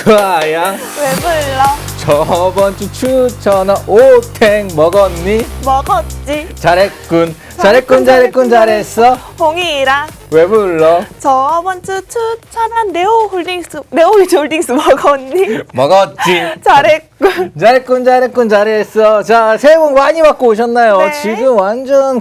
좋아요. 왜 불러? 저번 주 추천한 오뎅 먹었니? 먹었지. 잘했군. 잘했군 잘했군 잘했어. 홍이랑 왜 불러? 저번 주 추천한 네오위즈 홀딩스 먹었니? 먹었지. 잘했군. 잘했군 잘했군 잘했어. 자, 새해 복 많이 받고 오셨나요? 네. 지금 완전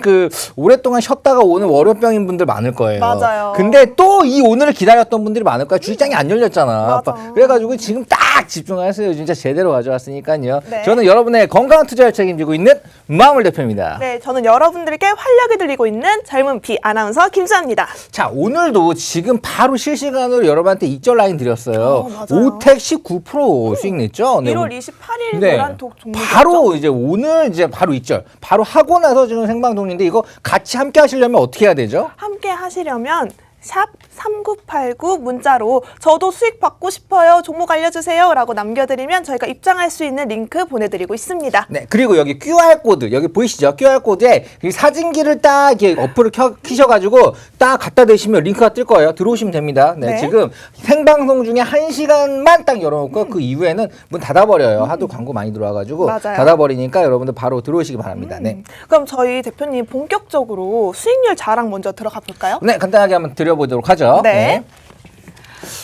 오랫동안 쉬었다가 오는 월요병인 분들 많을 거예요. 맞아요. 근데 또 이 오늘을 기다렸던 분들이 많을 거야. 주식장이 안 열렸잖아. 맞아. 그래가지고 지금 딱 집중하세요. 진짜 제대로 가져왔으니까요. 네. 저는 여러분의 건강한 투자를 책임지고 있는 마물 대표입니다. 네, 저는 여러분들께 활력을 드리고 있는 젊은 비 아나운서 김수아입니다. 자, 오늘도 지금 바로 실시간으로 여러분한테 익절 라인 드렸어요. 맞아요. 오텍 19% 수익 냈죠? 네. 1월 28일 네. 노란톡 종목이었죠? 바로 이제 오늘 이제 바로 익절. 바로 하고 나서 지금 생방송인데 이거 같이 함께 하시려면 어떻게 해야 되죠? 함께 하시려면 샵 3989 문자로 저도 수익 받고 싶어요. 종목 알려주세요. 라고 남겨드리면 저희가 입장할 수 있는 링크 보내드리고 있습니다. 네, 그리고 여기 QR코드, 여기 보이시죠? QR코드에 사진기를 딱 이렇게 어플을 키셔가지고 딱 갖다 대시면 링크가 뜰 거예요. 들어오시면 됩니다. 네, 네. 지금 생방송 중에 1시간만 딱 열어놓고 그 이후에는 문 닫아버려요. 하도 광고 많이 들어와가지고 맞아요. 닫아버리니까 여러분들 바로 들어오시기 바랍니다. 네. 그럼 저희 대표님 본격적으로 수익률 자랑 먼저 들어가 볼까요? 네, 간단하게 한번 드려보도록 하죠. 네.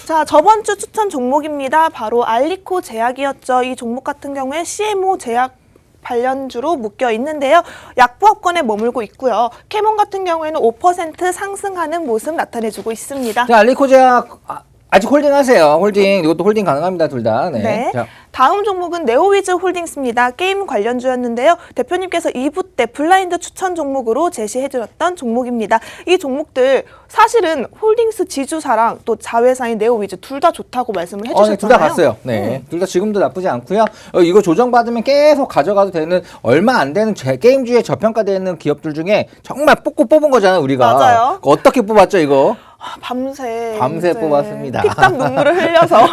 자, 저번 주 추천 종목입니다. 바로 알리코 제약이었죠. 이 종목 같은 경우에 CMO 제약 관련주로 묶여 있는데요. 약보합권에 머물고 있고요. 캐몬 같은 경우에는 5% 상승하는 모습 나타내주고 있습니다. 자, 알리코제약 아직 홀딩 하세요. 홀딩. 이것도 홀딩 가능합니다. 둘 다. 네. 네. 자. 다음 종목은 네오위즈 홀딩스입니다. 게임 관련주였는데요. 대표님께서 2부 때 블라인드 추천 종목으로 제시해드렸던 종목입니다. 이 종목들 사실은 홀딩스 지주사랑 또 자회사인 네오위즈 둘 다 좋다고 말씀을 해주셨잖아요. 네, 둘 다 갔어요. 네. 둘 다 지금도 나쁘지 않고요. 이거 조정받으면 계속 가져가도 되는 얼마 안 되는 게임주에 저평가되는 기업들 중에 정말 뽑은 거잖아요, 우리가. 맞아요. 어떻게 뽑았죠, 이거? 밤새 뽑았습니다. 피땀 눈물을 흘려서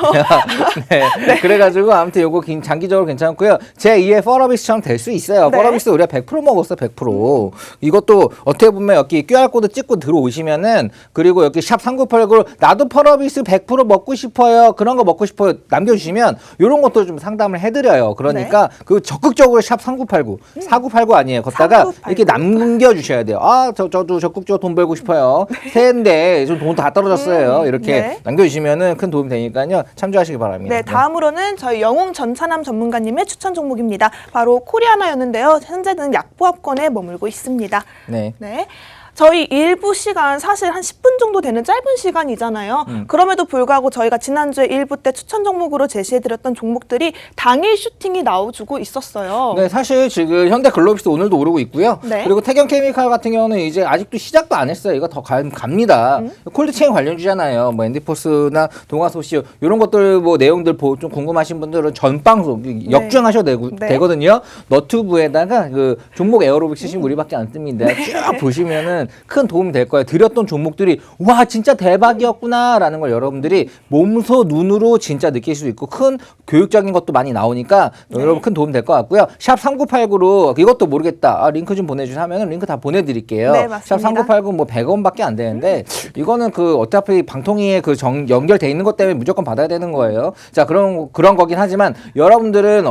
네. 그래가지고 아무튼 요거 장기적으로 괜찮고요. 제2의 퍼러비스처럼 될 수 있어요. 네. 퍼러비스 우리가 100% 먹었어, 100%. 이것도 어떻게 보면 여기 QR코드 찍고 들어오시면은 그리고 여기 샵 3989로 나도 퍼러비스 100% 먹고 싶어요. 그런 거 먹고 싶어요. 남겨주시면 요런 것도 좀 상담을 해드려요. 그러니까 그 적극적으로 샵 3989, 4989 아니에요. 걷다가 4989. 이렇게 남겨주셔야 돼요. 아, 저도 적극적으로 돈 벌고 싶어요. 새해인데 좀 돈 다 떨어졌어요. 이렇게 네. 남겨주시면은 큰 도움이 되니까요. 참조하시기 바랍니다. 네, 다음으로는 저희 영웅 전차남 전문가님의 추천 종목입니다. 바로 코리아나였는데요. 현재는 약보합권에 머물고 있습니다. 네. 네. 저희 일부 시간 사실 한 10분 정도 되는 짧은 시간이잖아요. 그럼에도 불구하고 저희가 지난주에 일부 때 추천 종목으로 제시해드렸던 종목들이 당일 슈팅이 나와주고 있었어요. 네, 사실 지금 현대글로비스 오늘도 오르고 있고요. 네. 그리고 태경케미칼 같은 경우는 이제 아직도 시작도 안 했어요. 이거 더 갑니다. 콜드체인 관련주잖아요. 뭐 엔디포스나 동아소시오 이런 것들 뭐 내용들 좀 궁금하신 분들은 전방송 역주행하셔도 네. 되거든요. 너튜브에다가 그 종목 에어로빅 쓰시면 우리밖에 안 뜹니다. 쭉 보시면은 큰 도움이 될 거예요. 드렸던 종목들이 와 진짜 대박이었구나라는 걸 여러분들이 몸소 눈으로 진짜 느낄 수 있고 큰 교육적인 것도 많이 나오니까 여러분 큰 도움 될 것 같고요. 샵 3989로 이것도 모르겠다. 링크 좀 보내주세요 하면 링크 다 보내드릴게요. 네, 맞습니다. 샵 3989 뭐 100원밖에 안 되는데 이거는 어차피 방통위에 연결돼 있는 것 때문에 무조건 받아야 되는 거예요. 자 그런 거긴 하지만 여러분들은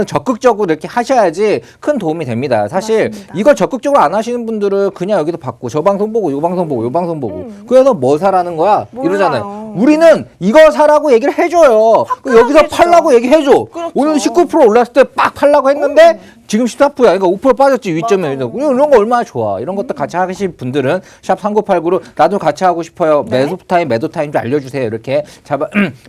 적극적으로 이렇게 하셔야지 큰 도움이 됩니다. 사실 맞습니다. 이걸 적극적으로 안 하시는 분들은 그냥 여기도 받고 저 방송 보고 요 방송 보고 요 방송 보고 그래서 뭐 사라는 거야? 몰라요. 이러잖아요. 우리는 이거 사라고 얘기를 해줘요. 여기서 해주죠. 팔라고 얘기해줘. 그렇죠. 오늘 19% 올랐을 때 빡 팔라고 했는데 지금 14%야. 그러니까 5% 빠졌지 위점에. 이런 거 얼마나 좋아. 이런 것도 같이 하실 분들은 샵 3989로 나도 같이 하고 싶어요. 네. 매도 타임 좀 알려주세요. 이렇게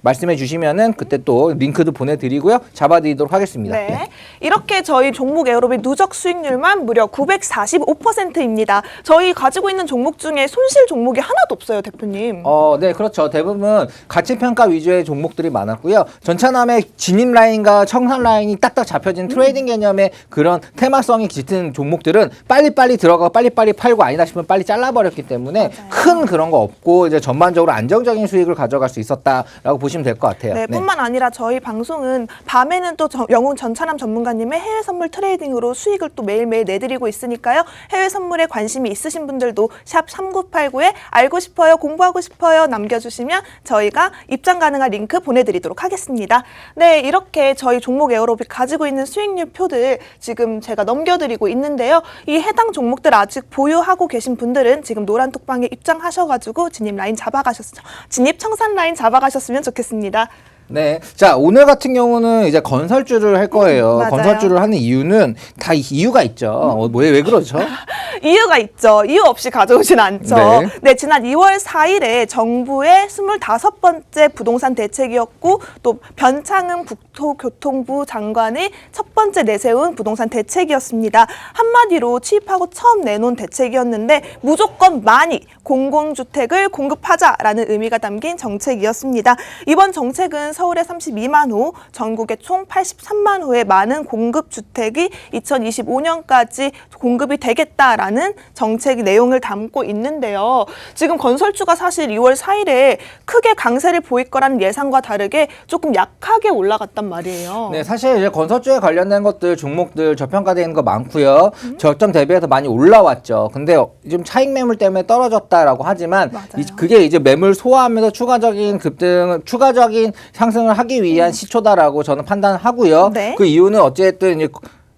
말씀해 주시면은 그때 또 링크도 보내드리고요. 잡아드리도록 하겠습니다. 네. 이렇게 저희 종목 에어로빅 누적 수익률만 무려 945%입니다. 저희 가지고 있는 종목 중에 손실 종목이 하나도 없어요, 대표님. 네, 그렇죠. 대부분 가치평가 위주의 종목들이 많았고요. 전차남의 진입 라인과 청산 라인이 딱딱 잡혀진 트레이딩 개념의 그런 테마성이 짙은 종목들은 빨리빨리 들어가고 빨리빨리 팔고 아니다 싶으면 빨리 잘라버렸기 때문에 맞아요. 큰 그런 거 없고 이제 전반적으로 안정적인 수익을 가져갈 수 있었다라고 보시면 될 것 같아요. 네, 뿐만 아니라 저희 방송은 밤에는 또 영웅 전찬남 전문가님의 해외 선물 트레이딩으로 수익을 또 매일매일 내드리고 있으니까요. 해외 선물에 관심이 있으신 분들도 샵 3989에 알고 싶어요, 공부하고 싶어요 남겨주시면 저희가 입장 가능한 링크 보내드리도록 하겠습니다. 네, 이렇게 저희 종목 에어로빅 가지고 있는 수익률 표들 지금 제가 넘겨드리고 있는데요. 이 해당 종목들 아직 보유하고 계신 분들은 지금 노란 톡방에 입장하셔가지고 진입 청산 라인 잡아가셨으면 좋겠습니다. 네. 자, 오늘 같은 경우는 이제 건설주를 할 거예요. 맞아요. 건설주를 하는 이유는 다 이유가 있죠. 왜 그러죠? 이유가 있죠. 이유 없이 가져오진 않죠. 네. 네, 지난 2월 4일에 정부의 25번째 부동산 대책이었고 또 변창흠 국토교통부 장관의 첫 번째 내세운 부동산 대책이었습니다. 한마디로 취입하고 처음 내놓은 대책이었는데 무조건 많이 공공주택을 공급하자라는 의미가 담긴 정책이었습니다. 이번 정책은 서울에 32만 호, 전국에 총 83만 호의 많은 공급주택이 2025년까지 공급이 되겠다라는 정책 내용을 담고 있는데요. 지금 건설주가 사실 2월 4일에 크게 강세를 보일 거라는 예상과 다르게 조금 약하게 올라갔단 말이에요. 네, 사실 이제 건설주에 관련된 것들, 종목들 저평가되어 있는 거 많고요. 저점 대비해서 많이 올라왔죠. 근데 좀 차익 매물 때문에 떨어졌다라고 하지만 그게 이제 매물 소화하면서 추가적인 추가적인 상승을 하기 위한 시초다라고 저는 판단하고요. 네. 그 이유는 어쨌든 이제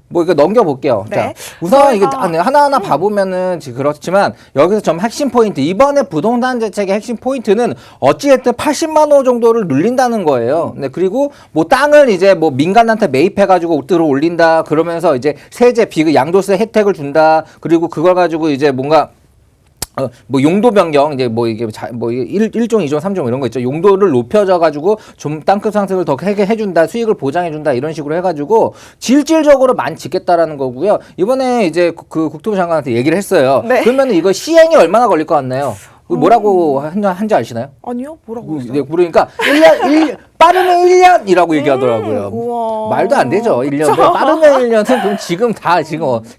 뭐 이거 넘겨볼게요. 네. 자, 우선 이거 하나하나 봐보면은 그렇지만 여기서 좀 핵심 포인트, 이번에 부동산 대책의 핵심 포인트는 어찌됐든 80만 호 정도를 늘린다는 거예요. 네, 그리고 뭐 땅을 이제 뭐 민간한테 매입해가지고 들어 올린다 그러면서 이제 세제 양도세 혜택을 준다. 그리고 그걸 가지고 이제 뭔가 뭐 용도 변경 이제 뭐 이게 1종, 2종, 3종 이런 거 있죠. 용도를 높여져 가지고 좀 땅끝 상승을 더 해준다, 수익을 보장해준다 이런 식으로 해가지고 질적으로 많이 짓겠다라는 거고요. 이번에 이제 그 국토부 장관한테 얘기를 했어요. 네. 그러면 이거 시행이 얼마나 걸릴 것 같나요? 뭐라고 한지 아시나요? 아니요, 뭐라고 했어요? 네, 그러니까 빠르면 1년이라고 얘기하더라고요. 우와. 말도 안 되죠. 1년. 빠르면 1년은 그럼 지금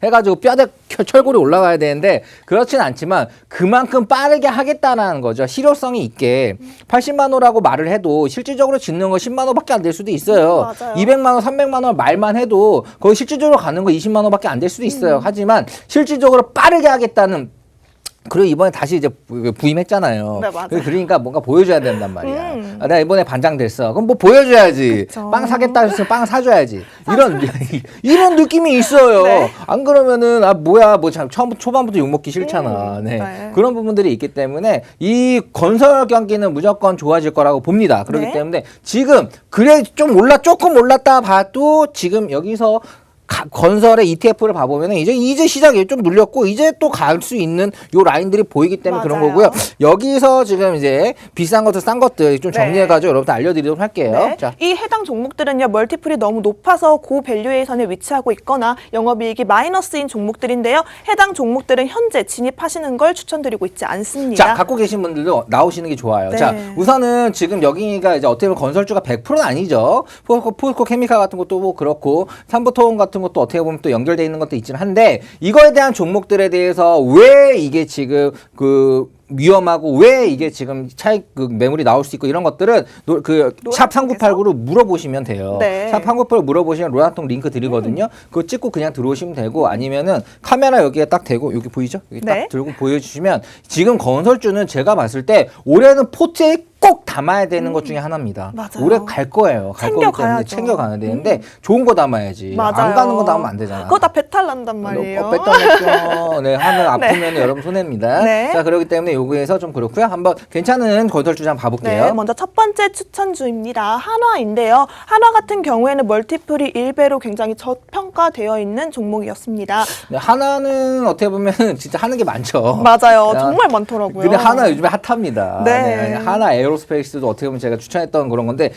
해가지고 뼈대 철골이 올라가야 되는데 그렇진 않지만 그만큼 빠르게 하겠다는 거죠. 실효성이 있게 80만 호라고 말을 해도 실질적으로 짓는 거 10만 호밖에 안 될 수도 있어요. 맞아요. 200만 호, 300만 호 말만 해도 거의 실질적으로 가는 거 20만 호밖에 안 될 수도 있어요. 하지만 실질적으로 빠르게 하겠다는 그리고 이번에 다시 이제 부임했잖아요. 네, 맞아요. 그러니까 뭔가 보여줘야 된단 말이야. 내가 이번에 반장 됐어. 그럼 뭐 보여줘야지. 그쵸. 빵 사겠다 했으면 빵 사줘야지. 이런 느낌이 있어요. 네. 안 그러면은 초반부터 욕먹기 싫잖아. 네. 네. 그런 부분들이 있기 때문에 이 건설 경기는 무조건 좋아질 거라고 봅니다. 그렇기 네. 때문에 지금 조금 올랐다 봐도 지금 여기서 건설의 ETF를 봐보면 이제 시작이 좀 눌렸고 이제 또 갈 수 있는 요 라인들이 보이기 때문에 그런 맞아요. 거고요. 여기서 지금 이제 비싼 것들 싼 것들 좀 정리해가지고 여러분들 알려드리도록 할게요. 네. 자. 이 해당 종목들은요 멀티플이 너무 높아서 고밸류에이션에 위치하고 있거나 영업이익이 마이너스인 종목들인데요. 해당 종목들은 현재 진입하시는 걸 추천드리고 있지 않습니다. 자, 갖고 계신 분들도 나오시는 게 좋아요. 네. 자, 우선은 지금 여기가 이제 어떻게 보면 건설주가 100%는 아니죠. 포스코 케미칼 같은 것도 뭐 그렇고 삼부토운 같은 것도 어떻게 보면 또 연결되어 있는 것도 있긴 한데 이거에 대한 종목들에 대해서 왜 이게 지금 위험하고 왜 이게 지금 차익 매물이 나올 수 있고 이런 것들은 샵 3989로 물어보시면 돼요. 네. 샵 3989로 물어보시면 로나통 링크 드리거든요. 그거 찍고 그냥 들어오시면 되고 아니면은 카메라 여기에 딱 대고 여기 보이죠? 여기 딱 네. 들고 보여주시면 지금 건설주는 제가 봤을 때 올해는 포트에 꼭 담아야 되는 것 중에 하나입니다. 맞아요. 올해 갈 거예요. 갈 거기 때문에 챙겨가야죠. 챙겨가야 되는데 좋은 거 담아야지. 맞아요. 안 가는 거 담으면 안 되잖아. 그거 다 배탈 난단 말이에요. 뺐다했죠. 네, 하늘 아프면 여러분 손해입니다. 네. 자, 그렇기 때문에 요거에서 좀 그렇고요. 한번 괜찮은 건설주 한번 봐볼게요. 네, 먼저 첫 번째 추천주입니다. 한화인데요. 한화 같은 경우에는 멀티플이 1배로 굉장히 저평가되어 있는 종목이었습니다. 네, 하나는 어떻게 보면 진짜 하는 게 많죠. 맞아요. 정말 많더라고요. 근데 하나 요즘에 핫합니다. 네. 하나 에어로스페이스도 어떻게 보면 제가 추천했던 그런 건데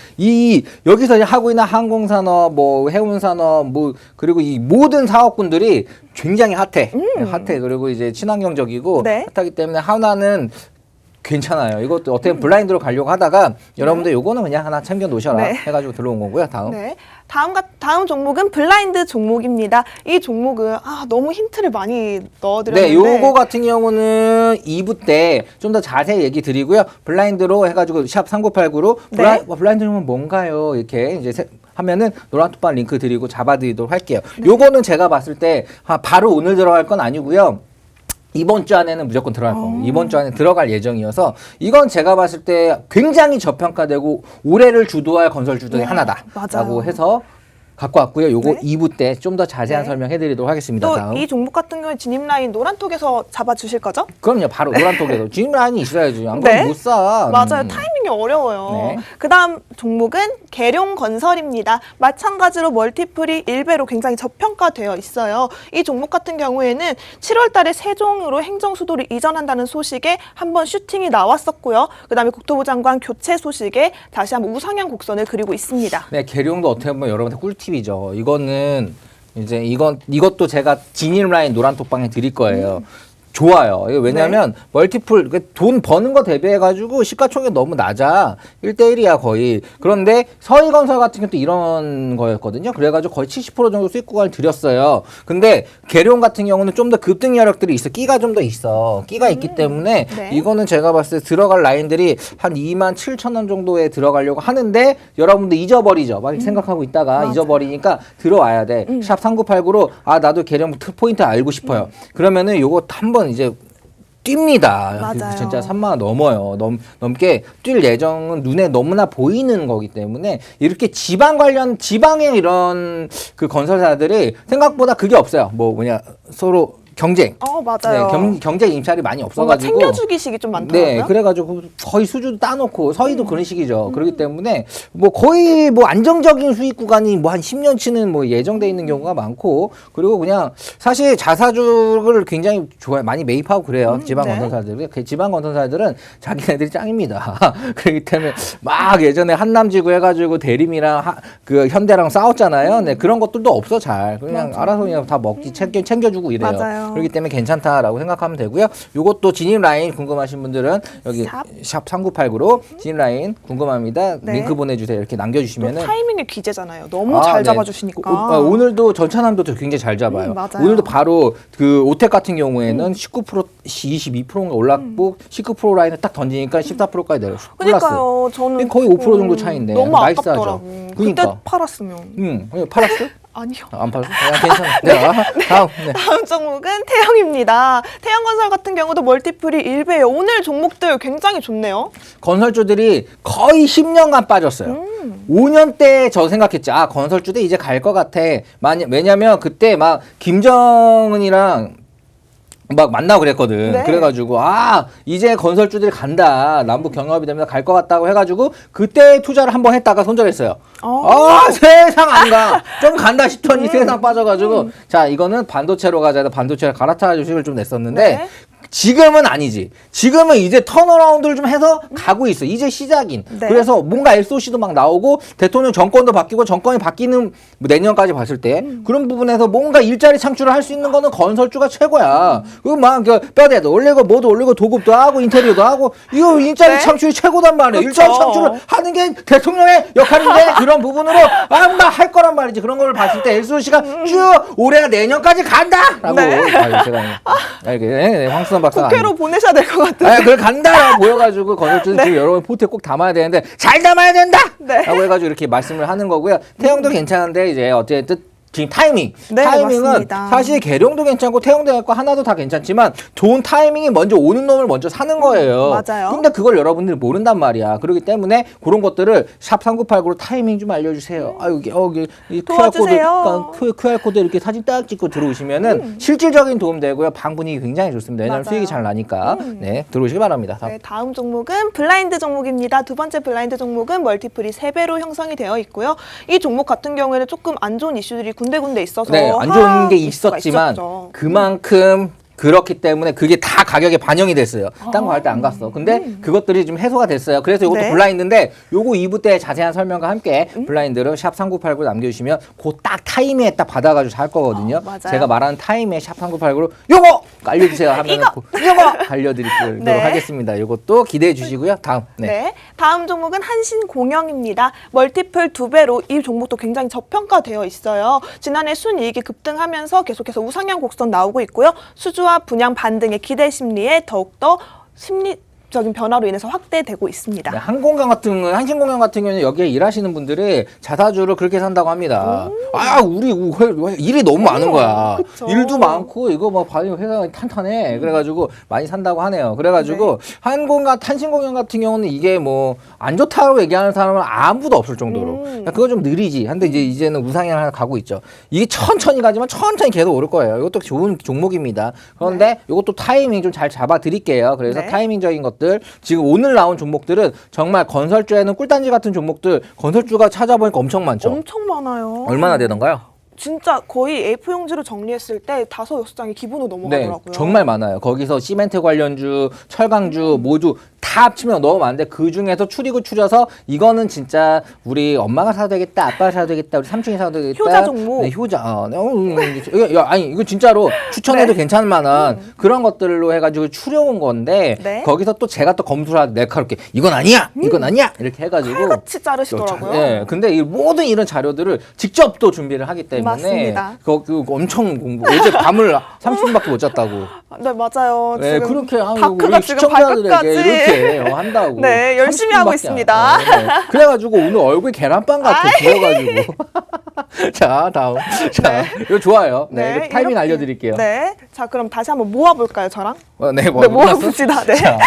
여기서 하고 있는 항공산업, 뭐 해운산업, 뭐 그리고 이 모든 사업군들이 굉장히 핫해. 핫해. 그리고 이제 친환경적이고 네. 핫하기 때문에 하나는 괜찮아요. 이것도 어떻게 블라인드로 가려고 하다가 여러분들 요거는 그냥 하나 챙겨 놓으셔라 네. 해가지고 들어온 거고요. 다음. 네. 다음 종목은 블라인드 종목입니다. 이 종목은 너무 힌트를 많이 넣어드렸는데 네, 요거 같은 경우는 2부 때 좀 더 자세히 얘기 드리고요. 블라인드로 해가지고 샵 3989로 네. 블라인드는 뭔가요? 이렇게 이제 하면은 노란톡방 링크 드리고 잡아드리도록 할게요. 요거는 제가 봤을 때 바로 오늘 들어갈 건 아니고요. 이번 주 안에는 무조건 들어갈 겁니다. 이번 주 안에 들어갈 예정이어서 이건 제가 봤을 때 굉장히 저평가되고 올해를 주도할 건설주들의 하나다라고 맞아요. 해서 갖고 왔고요. 요거 네. 2부 때 좀 더 자세한 네. 설명해드리도록 하겠습니다. 또 다음. 이 종목 같은 경우에 진입 라인 노란톡에서 잡아주실 거죠? 그럼요. 바로 노란톡에도 진입 라인이 있어야지. 안 네. 그러면 못 사. 맞아요. 타이밍이 어려워요. 네. 그다음 종목은 계룡건설입니다. 마찬가지로 멀티플이 1배로 굉장히 저평가되어 있어요. 이 종목 같은 경우에는 7월 달에 세종으로 행정수도를 이전한다는 소식에 한번 슈팅이 나왔었고요. 그다음에 국토부 장관 교체 소식에 다시 한번 우상향 곡선을 그리고 있습니다. 네, 계룡도 어떻게 보면 여러분한테 꿀팁이죠. 이거는 이제 이것도 제가 진입 라인 노란톡방에 드릴 거예요. 좋아요. 이거 왜냐면 멀티플 돈 버는 거 대비해가지고 시가총액이 너무 낮아. 1대1이야 거의. 그런데 서희건설 같은 경우도 이런 거였거든요. 그래가지고 거의 70% 정도 수익 구간을 드렸어요. 근데 계룡 같은 경우는 좀 더 급등 여력들이 있어. 끼가 좀 더 있어. 끼가 있기 때문에 네. 이거는 제가 봤을 때 들어갈 라인들이 한 27,000원 정도에 들어가려고 하는데 여러분들 잊어버리죠. 막 생각하고 있다가 맞아요. 잊어버리니까 들어와야 돼. 샵 3989로 나도 계룡 포인트 알고 싶어요. 그러면은 요거 한번 이제 뜁니다. 맞아요. 진짜 3만 원 넘어요. 넘게 뛸 예정은 눈에 너무나 보이는 거기 때문에 이렇게 지방의 이런 그 건설사들이 생각보다 그게 없어요. 서로 경쟁. 맞아요. 네, 경쟁 임찰이 많이 뭔가 없어가지고. 챙겨주기식이 좀 많더라고요. 네, 그래가지고 거의 수주도 따놓고 서희도 그런 식이죠. 그렇기 때문에 거의 안정적인 수익 구간이 한 10년치는 예정돼 있는 경우가 많고 그리고 그냥 사실 자사주를 굉장히 많이 매입하고 그래요. 지방 네. 건설사들이. 그 지방 건설사들은 자기네들이 짱입니다. 그렇기 때문에 막 예전에 한남지구 해가지고 대림이랑 그 현대랑 싸웠잖아요. 네, 그런 것들도 없어 잘. 그냥 알아서 그냥 다 먹기 챙겨주고 이래요. 맞아요. 그렇기 때문에 괜찮다라고 생각하면 되고요. 요것도 진입 라인 궁금하신 분들은 여기 샵 3989로 진입 라인 궁금합니다. 네. 링크 보내주세요. 이렇게 또 남겨주시면은 타이밍이 귀재잖아요. 너무 잘 네. 잡아주시니까. 오늘도 전차남도 굉장히 잘 잡아요. 맞아요. 오늘도 바로 그 오텍 같은 경우에는 19% 22%인가 올랐고 19% 라인을 딱 던지니까 14%까지 내렸어. 그러니까요. 저는 거의 5% 정도 차이인데 너무 나이스하죠. 아깝더라고. 그러니까. 그때 팔았으면. 팔았어? 아니요. 안 팔았어? 괜찮아. 다음. 네. 다음 종목은 태형입니다. 태형건설 같은 경우도 멀티플이 1배예요. 오늘 종목들 굉장히 좋네요. 건설주들이 거의 10년간 빠졌어요. 5년 때 저 생각했지. 건설주들 이제 갈 것 같아. 왜냐면 그때 막 김정은이랑 막 만나고 그랬거든. 네. 그래가지고 이제 건설주들이 간다. 남북 경협이 되면서 갈 것 같다고 해가지고 그때 투자를 한번 했다가 손절했어요. 세상 안 가. 좀 간다 싶더니 세상 빠져가지고 자 이거는 반도체로 가자 해서 반도체를 갈아타 주식을 좀 냈었는데 네. 지금은 아니지. 지금은 이제 턴어라운드를 좀 해서 가고 있어. 이제 시작인. 네. 그래서 뭔가 SOC도 막 나오고 대통령 정권도 바뀌고 정권이 바뀌는 내년까지 봤을 때 그런 부분에서 뭔가 일자리 창출을 할 수 있는 거는 건설주가 최고야. 그리고 막 뼈대도 올리고 뭐도 올리고 도급도 하고 인테리어도 하고 이거 일자리 네. 창출이 최고단 말이에요. 그쵸. 일자리 창출을 하는 게 대통령의 역할인데 그런 부분으로 막 할 거란 말이지. 그런 걸 봤을 때 SOC가 쭉 올해나 내년까지 간다라고 네. 제가 이렇게 황수선 박사가 국회로 보내셔야 될 것 같은데. 그걸 간다라고 보여가지고 건설주는 지금 여러분 포트에 꼭 담아야 되는데 잘 담아야 된다! 네. 라고 해가지고 이렇게 말씀을 하는 거고요. 태형도 괜찮은데 이제 어쨌든 지금 타이밍은 맞습니다. 사실 계룡도 괜찮고 태형도 괜찮고 하나도 다 괜찮지만 좋은 타이밍이 먼저 오는 놈을 먼저 사는 거예요. 맞아요. 근데 그걸 여러분들이 모른단 말이야. 그렇기 때문에 그런 것들을 샵 3989로 타이밍 좀 알려주세요. 여기 이 도와주세요. QR코드 이렇게 사진 딱 찍고 들어오시면은 실질적인 도움 되고요. 방 분위기 굉장히 좋습니다. 왜냐하면 맞아요. 수익이 잘 나니까. 네, 들어오시기 바랍니다. 네, 다음 종목은 블라인드 종목입니다. 두 번째 블라인드 종목은 멀티플이 3배로 형성이 되어 있고요. 이 종목 같은 경우에는 조금 안 좋은 이슈들이 군데군데 있어서 네, 안 좋은 게 이슈가 있었지만 있었죠. 그만큼 그렇기 때문에 그게 다 가격에 반영이 됐어요. 딴 거 할 때 안 갔어. 근데 그것들이 좀 해소가 됐어요. 그래서 이것도 네. 블라인드인데 요거 2부 때 자세한 설명과 함께 블라인드를 샵 3989 남겨주시면 그 딱 타이밍에 딱 받아가지고 잘 거거든요. 맞아요. 제가 말하는 타이밍에 샵 3989로 요거 알려주세요 하면 요거 알려드리도록 네. 하겠습니다. 요것도 기대해 주시고요. 다음. 네. 다음 종목은 한신공영입니다. 멀티플 2배로 이 종목도 굉장히 저평가되어 있어요. 지난해 순이익이 급등하면서 계속해서 우상향 곡선 나오고 있고요. 수주와 분양 반등의 기대 심리에 더욱더 심리적인 변화로 인해서 확대되고 있습니다. 네, 한신공영 같은 경우는 여기에 일하시는 분들이 자사주를 그렇게 산다고 합니다. 우리 일이 너무 많은 거야. 그쵸. 일도 많고 이거 막 봐요 회사가 탄탄해. 그래가지고 많이 산다고 하네요. 그래가지고 한신공영 같은 경우는 이게 뭐 안 좋다고 얘기하는 사람은 아무도 없을 정도로. 그거 좀 느리지. 근데 이제는 우상향 하나 가고 있죠. 이게 천천히 가지만 천천히 계속 오를 거예요. 이것도 좋은 종목입니다. 그런데 이것도 타이밍 좀 잘 잡아 드릴게요. 그래서 네. 타이밍적인 것들 지금 오늘 나온 종목들은 정말 건설주에는 꿀단지 같은 종목들 건설주가 찾아보니까 엄청 많죠. 엄청 많아요. 얼마나 되던가요? 진짜 거의 A4용지로 정리했을 때 5-6장이 기본으로 넘어가더라고요. 네, 정말 많아요. 거기서 시멘트 관련주, 철강주 모두 다 합치면 너무 많은데 그 중에서 추려서 이거는 진짜 우리 엄마가 사도 되겠다, 아빠가 사도 되겠다, 우리 삼촌이 사도 되겠다. 효자 종목. 네, 효자. 아니 이거 진짜로 추천해도 네. 괜찮을 만한 그런 것들로 해가지고 추려온 건데 네. 거기서 또 제가 또 검수를 날카롭게 이건 아니야, 이건 아니야 이렇게 해가지고. 칼같이 자르시더라고요. 네, 근데 이 모든 이런 자료들을 직접 또 준비를 하기 때문에 맞습니다. 그거 엄청 공부. 어제 밤을 30분밖에 못 잤다고. 네, 맞아요. 네, 지금 그렇게 다크가 우리 지금 시청자들에게 발끝까지. 이렇게 한다고. 네, 열심히 하고 30분밖에 있습니다. 안 해. 네. 그래가지고 오늘 얼굴 계란빵 같아 부어가지고. 자, 다음. 자, 이거 좋아요. 네, 이거 타이밍 이렇게. 알려드릴게요. 네, 자 그럼 다시 한번 모아볼까요, 저랑? 네, 네, 모아봅시다. 네. 자,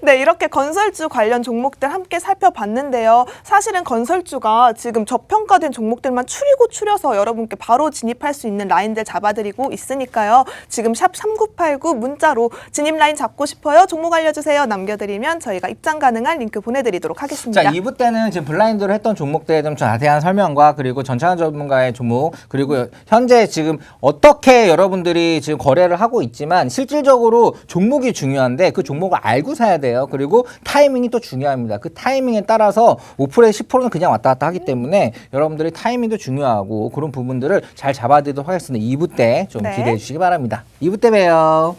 네, 이렇게 건설주 관련 종목들 함께 살펴봤는데요. 사실은 건설주가 지금 저평가된 종목들만 추려서 여러분께 바로 진입할 수 있는 라인들 잡아드리고 있으니까요. 지금 샵 3989 문자로 진입 라인 잡고 싶어요. 종목 알려주세요. 남겨드리면 저희가 입장 가능한 링크 보내드리도록 하겠습니다. 자, 2부 때는 지금 블라인드로 했던 종목들에 좀 자세한 설명과 그리고 전창환 전문가의 종목 그리고 현재 지금 어떻게 여러분들이 지금 거래를 하고 있지만 실질적으로 종목이 중요한데 그 종목을 알고 사야 돼요. 그리고 타이밍이 또 중요합니다. 그 타이밍에 따라서 5%에 10%는 그냥 왔다 갔다 하기 때문에 여러분들이 타이밍도 중요하고 그런 부분들을 잘 잡아드리도록 하겠습니다. 2부 때 좀 네. 기대해 주시기 바랍니다. 2부 때 봬요.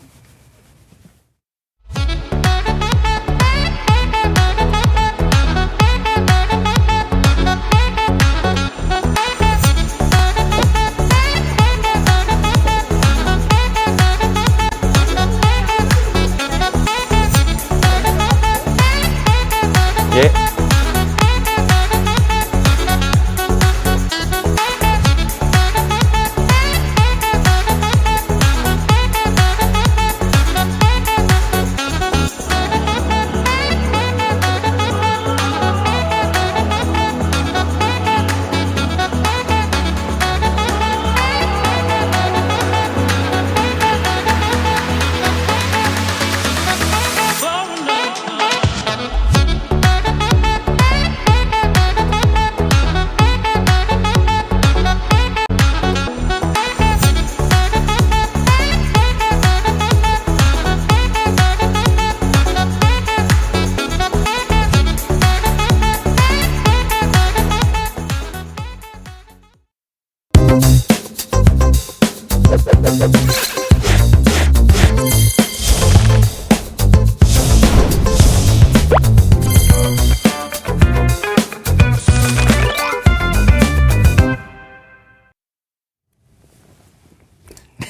예.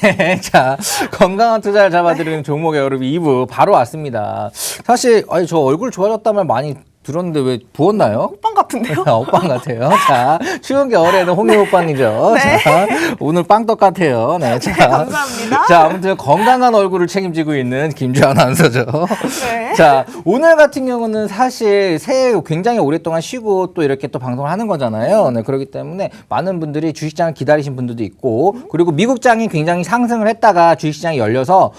네, 자, 건강한 투자를 잡아드리는 종목의 여러분 2부 바로 왔습니다. 사실 아니 저 얼굴 좋아졌다면 많이 들었는데 왜 부었나요? 호빵 같은데요? 호빵 같아요. 자, 추운 겨울에는 홍해 호빵이죠. 네. 자, 오늘 빵떡 같아요. 네, 자, 감사합니다. 자, 아무튼 건강한 얼굴을 책임지고 있는 김주환 아나운서죠. 네. 자, 오늘 같은 경우는 사실 새해 굉장히 오랫동안 쉬고 또 이렇게 또 방송을 하는 거잖아요. 네, 그렇기 때문에 많은 분들이 주식장을 기다리신 분들도 있고, 그리고 미국장이 굉장히 상승을 했다가 주식시장이 열려서,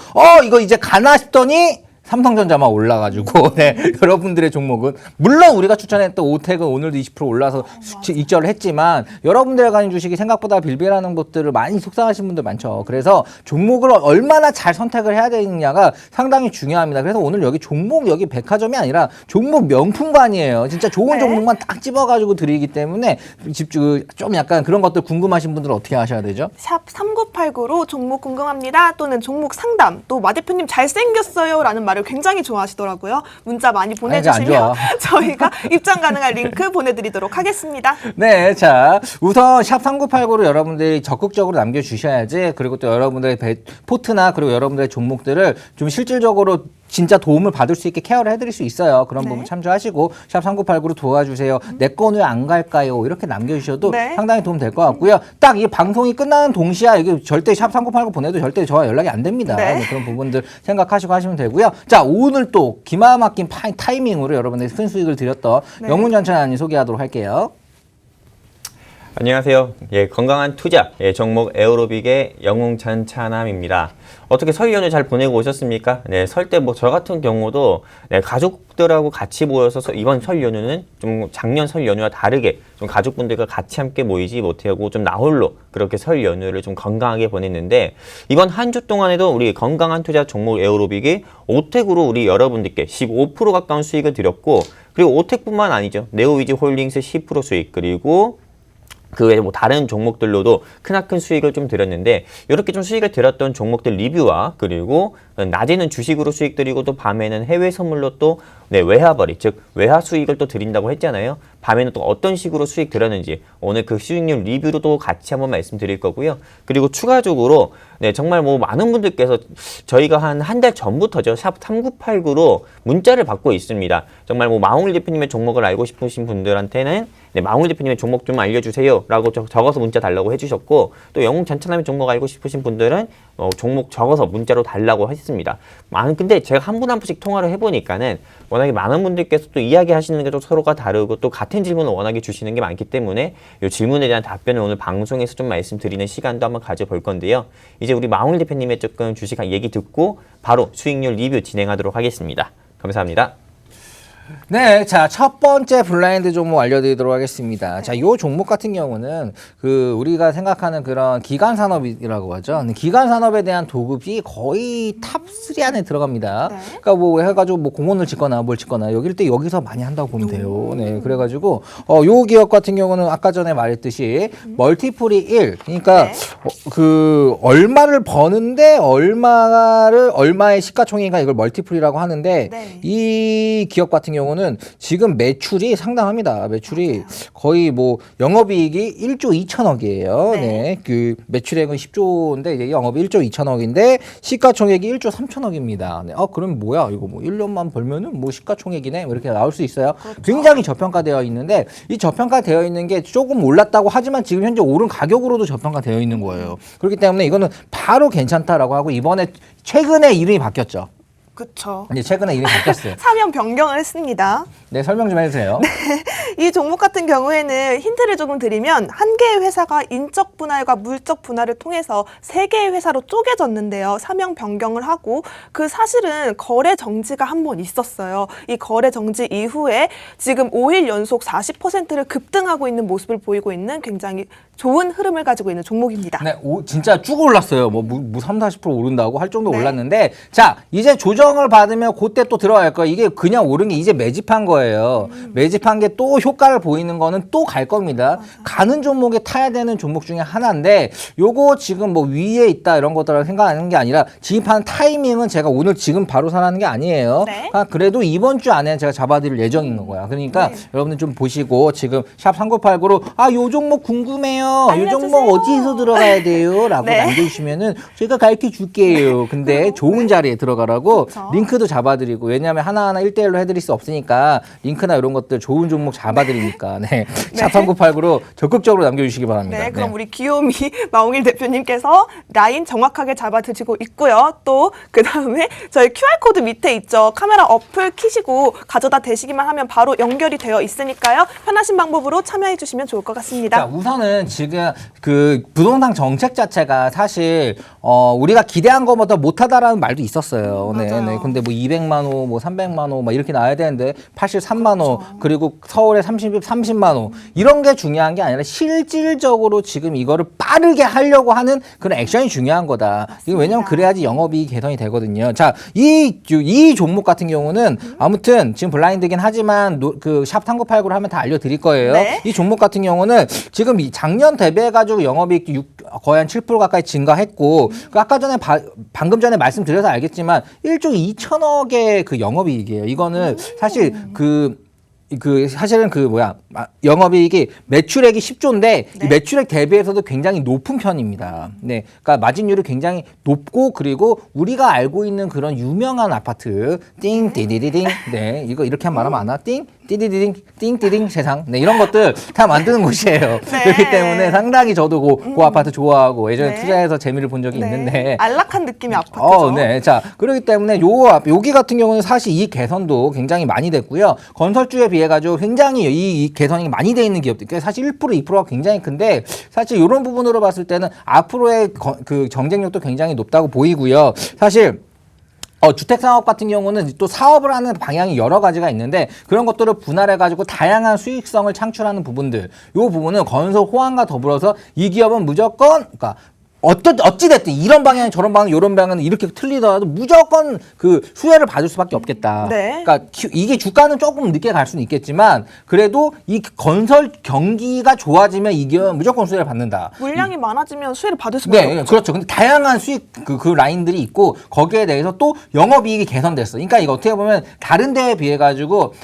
이거 이제 가나 싶더니 삼성전자만 올라가지고 네, 여러분들의 종목은 물론 우리가 추천했던 오텍은 오늘도 20% 올라서 익절을 했지만 여러분들의 가진 주식이 생각보다 빌빌하는 것들을 많이 속상하신 분들 많죠. 그래서 종목을 얼마나 잘 선택을 해야 되느냐가 상당히 중요합니다. 그래서 오늘 여기 종목 여기 백화점이 아니라 종목 명품관이에요. 진짜 좋은 네. 종목만 딱 집어가지고 드리기 때문에 집중 좀 약간 그런 것들 궁금하신 분들은 어떻게 하셔야 되죠? 샵 3989로 종목 궁금합니다 또는 종목 상담 또 마 대표님 잘생겼어요 라는 말을 굉장히 좋아하시더라고요. 문자 많이 보내주시면 저희가 입장 가능한 링크 보내드리도록 하겠습니다. 네, 자 우선 샵 3989로 여러분들이 적극적으로 남겨주셔야지. 그리고 또 여러분들의 포트나 그리고 여러분들의 종목들을 좀 실질적으로 진짜 도움을 받을 수 있게 케어를 해드릴 수 있어요. 그런 네. 부분 참조하시고 샵 3989로 도와주세요. 내 거 오늘 안 갈까요? 이렇게 남겨주셔도 네. 상당히 도움 될 것 같고요. 딱 이 방송이 끝나는 동시에 이게 절대 샵 3989 보내도 절대 저와 연락이 안 됩니다. 네. 네, 그런 부분들 생각하시고 하시면 되고요. 자, 오늘 또 기가 막힌 타이밍으로 여러분들이 큰 수익을 드렸던 네. 영문전찬이 소개하도록 할게요. 안녕하세요. 예, 건강한 투자, 종목 에어로빅의 영웅전찬함입니다. 어떻게 설 연휴 잘 보내고 오셨습니까? 네, 설 때 뭐 저 같은 경우도 가족들하고 같이 모여서 이번 설 연휴는 좀 작년 설 연휴와 다르게 좀 가족분들과 같이 함께 모이지 못하고 좀 나홀로 그렇게 설 연휴를 좀 건강하게 보냈는데 이번 한 주 동안에도 우리 건강한 투자 종목 에어로빅이 오텍으로 우리 여러분들께 15% 가까운 수익을 드렸고 그리고 오텍뿐만 아니죠. 네오위즈 홀딩스 10% 수익 그리고 그 외에 뭐 다른 종목들로도 크나큰 수익을 좀 드렸는데 이렇게 좀 수익을 드렸던 종목들 리뷰와 그리고 낮에는 주식으로 수익 드리고 또 밤에는 해외 선물로 또 외화벌이 즉 외화 수익을 또 드린다고 했잖아요. 밤에는 또 어떤 식으로 수익 들었는지 오늘 그 수익률 리뷰로도 같이 한번 말씀드릴 거고요. 그리고 추가적으로 정말 뭐 많은 분들께서 저희가 한 달 전부터죠. 샵 3989로 문자를 받고 있습니다. 정말 뭐 마홍일 대표님의 종목을 알고 싶으신 분들한테는 마홍일 대표님의 종목 좀 알려주세요 라고 적어서 문자 달라고 해주셨고 또 영웅전찬함의 종목 알고 싶으신 분들은 종목 적어서 문자로 달라고 했습니다. 근데 제가 한 분 한 분씩 통화를 해보니까는 워낙에 많은 분들께서 또 이야기하시는 게 또 서로가 다르고 또 같은 질문을 워낙에 주시는 게 많기 때문에 이 질문에 대한 답변을 오늘 방송에서 좀 말씀드리는 시간도 한번 가져볼 건데요. 이제 우리 마홍일 대표님의 조금 주식 얘기 듣고 바로 수익률 리뷰 진행하도록 하겠습니다. 감사합니다. 네, 자, 첫 번째 블라인드 종목 알려드리도록 하겠습니다. 자, 요 종목 같은 경우는 우리가 생각하는 그런 기간 산업이라고 하죠. 근데 기간 산업에 대한 도급이 거의 탑3 안에 들어갑니다. 네. 그러니까 뭐 해가지고 뭐 공원을 짓거나 뭘 짓거나 여기를 때 여기서 많이 한다고 보면 돼요. 네, 그래가지고 요 기업 같은 경우는 아까 전에 말했듯이 멀티플이 1. 그러니까 네. 얼마를 버는데 얼마의 시가총액인가 이걸 멀티플이라고 하는데 네. 이 기업 같은 경우는 지금 매출이 상당합니다. 매출이 거의 뭐 영업이익이 1조 2천억이에요. 네. 네. 그 매출액은 10조인데 이제 영업이 1조 2천억인데 시가총액이 1조 3천억입니다. 네. 그럼 뭐야? 이거 뭐 1년만 벌면은 뭐 시가총액이네. 뭐 이렇게 나올 수 있어요. 그렇죠. 굉장히 저평가되어 있는데 이 저평가되어 있는 게 조금 올랐다고 하지만 지금 현재 오른 가격으로도 저평가되어 있는 거예요. 그렇기 때문에 이거는 바로 괜찮다라고 하고 이번에 최근에 이름이 바뀌었죠. 그쵸. 이제 최근에 이름이 바뀌었어요. 사명 변경을 했습니다. 네, 설명 좀 해주세요. 이 종목 같은 경우에는 힌트를 조금 드리면 한 개의 회사가 인적 분할과 물적 분할을 통해서 세 개의 회사로 쪼개졌는데요. 사명 변경을 하고 그 사실은 거래 정지가 한 번 있었어요. 이 거래 정지 이후에 지금 5일 연속 40%를 급등하고 있는 모습을 보이고 있는 굉장히 좋은 흐름을 가지고 있는 종목입니다. 네, 진짜 쭉 올랐어요. 뭐 30, 40% 오른다고 할 정도 네. 올랐는데 자, 이제 조정을 받으면 그때 또 들어갈 거예요. 이게 그냥 오른 게 이제 매집한 거예요. 매집한 게 또 효과를 보이는 거는 또 갈 겁니다. 가는 종목에 타야 되는 종목 중에 하나인데 요거 지금 뭐 위에 있다 이런 것들을 생각하는 게 아니라 진입하는 타이밍은 제가 오늘 지금 바로 사라는 게 아니에요. 네. 그래도 이번 주 안에 제가 잡아드릴 예정인 거고요. 그러니까 네. 여러분들 좀 보시고 지금 샵 3989로 요 종목 궁금해요. 요 알려주세요. 종목 어디서 들어가야 돼요? 라고 네. 남겨주시면은 제가 가르쳐 줄게요. 근데 좋은 자리에 들어가라고 그쵸. 링크도 잡아드리고 왜냐하면 하나하나 1대1로 해드릴 수 없으니까 링크나 이런 것들 좋은 종목 잡아드리니까 네. 샵 3989로 적극적으로 남겨주시기 바랍니다. 네, 그럼 우리 귀요미 마홍일 대표님께서 라인 정확하게 잡아드시고 있고요. 또 그 다음에 저희 QR코드 밑에 있죠. 카메라 어플 키시고 가져다 대시기만 하면 바로 연결이 되어 있으니까요. 편하신 방법으로 참여해 주시면 좋을 것 같습니다. 자, 우선은 지금 그 부동산 정책 자체가 사실 우리가 기대한 것보다 못하다라는 말도 있었어요. 네. 맞아요. 네네. 근데 뭐 200만 호, 뭐 300만 호, 막 이렇게 나와야 되는데 83만 호, 그리고 서울에 30만 호 이런 게 중요한 게 아니라 실질적으로 지금 이거를 빠르게 하려고 하는 그런 액션이 중요한 거다. 이거 왜냐면 그래야지 영업이익 개선이 되거든요. 자, 이 종목 같은 경우는 아무튼 지금 블라인드긴 하지만 그 샵 3989를 하면 다 알려드릴 거예요. 네. 이 종목 같은 경우는 지금 작년 대비해가지고 영업이익 거의 한 7% 가까이 증가했고 그 아까 전에 방금 전에 말씀드려서 알겠지만 1조 2천억의 그 영업이익이에요. 이거는 사실 사실은 영업이익이 매출액이 10조인데 이 매출액 대비해서도 굉장히 높은 편입니다. 네, 그러니까 마진율이 굉장히 높고 그리고 우리가 알고 있는 그런 유명한 아파트 띵 띠디디딩 네 이거 이렇게 말하면 안 와? 띵 띠디디딩 띵띠딩 세상 네 이런 것들 다 만드는 곳이에요. 네. 그렇기 때문에 상당히 저도 그 아파트 좋아하고 예전에 네. 투자해서 재미를 본 적이 있는데 안락한 느낌의 아파트죠. 네. 자, 그렇기 때문에 여기 같은 경우는 사실 이 개선도 굉장히 많이 됐고요. 건설주에 비해 가지고 굉장히 이 개선이 많이 돼 있는 기업들. 그러니까 사실 1%, 2%가 굉장히 큰데 사실 이런 부분으로 봤을 때는 앞으로의 그 경쟁력도 굉장히 높다고 보이고요. 사실 주택 사업 같은 경우는 또 사업을 하는 방향이 여러 가지가 있는데 그런 것들을 분할해 가지고 다양한 수익성을 창출하는 부분들. 이 부분은 건설 호황과 더불어서 이 기업은 무조건 그러니까 어찌됐든 이런 방향, 저런 방향, 이런 방향은 이렇게 틀리더라도 무조건 그 수혜를 받을 수밖에 없겠다. 네. 그러니까 이게 주가는 조금 늦게 갈 수는 있겠지만 그래도 이 건설 경기가 좋아지면 이 기업은 무조건 수혜를 받는다. 물량이 많아지면 수혜를 받을 수밖에 네, 없죠. 그렇죠. 근데 다양한 수익 그 라인들이 있고 거기에 대해서 또 영업이익이 개선됐어. 그러니까 이거 어떻게 보면 다른 데에 비해 가지고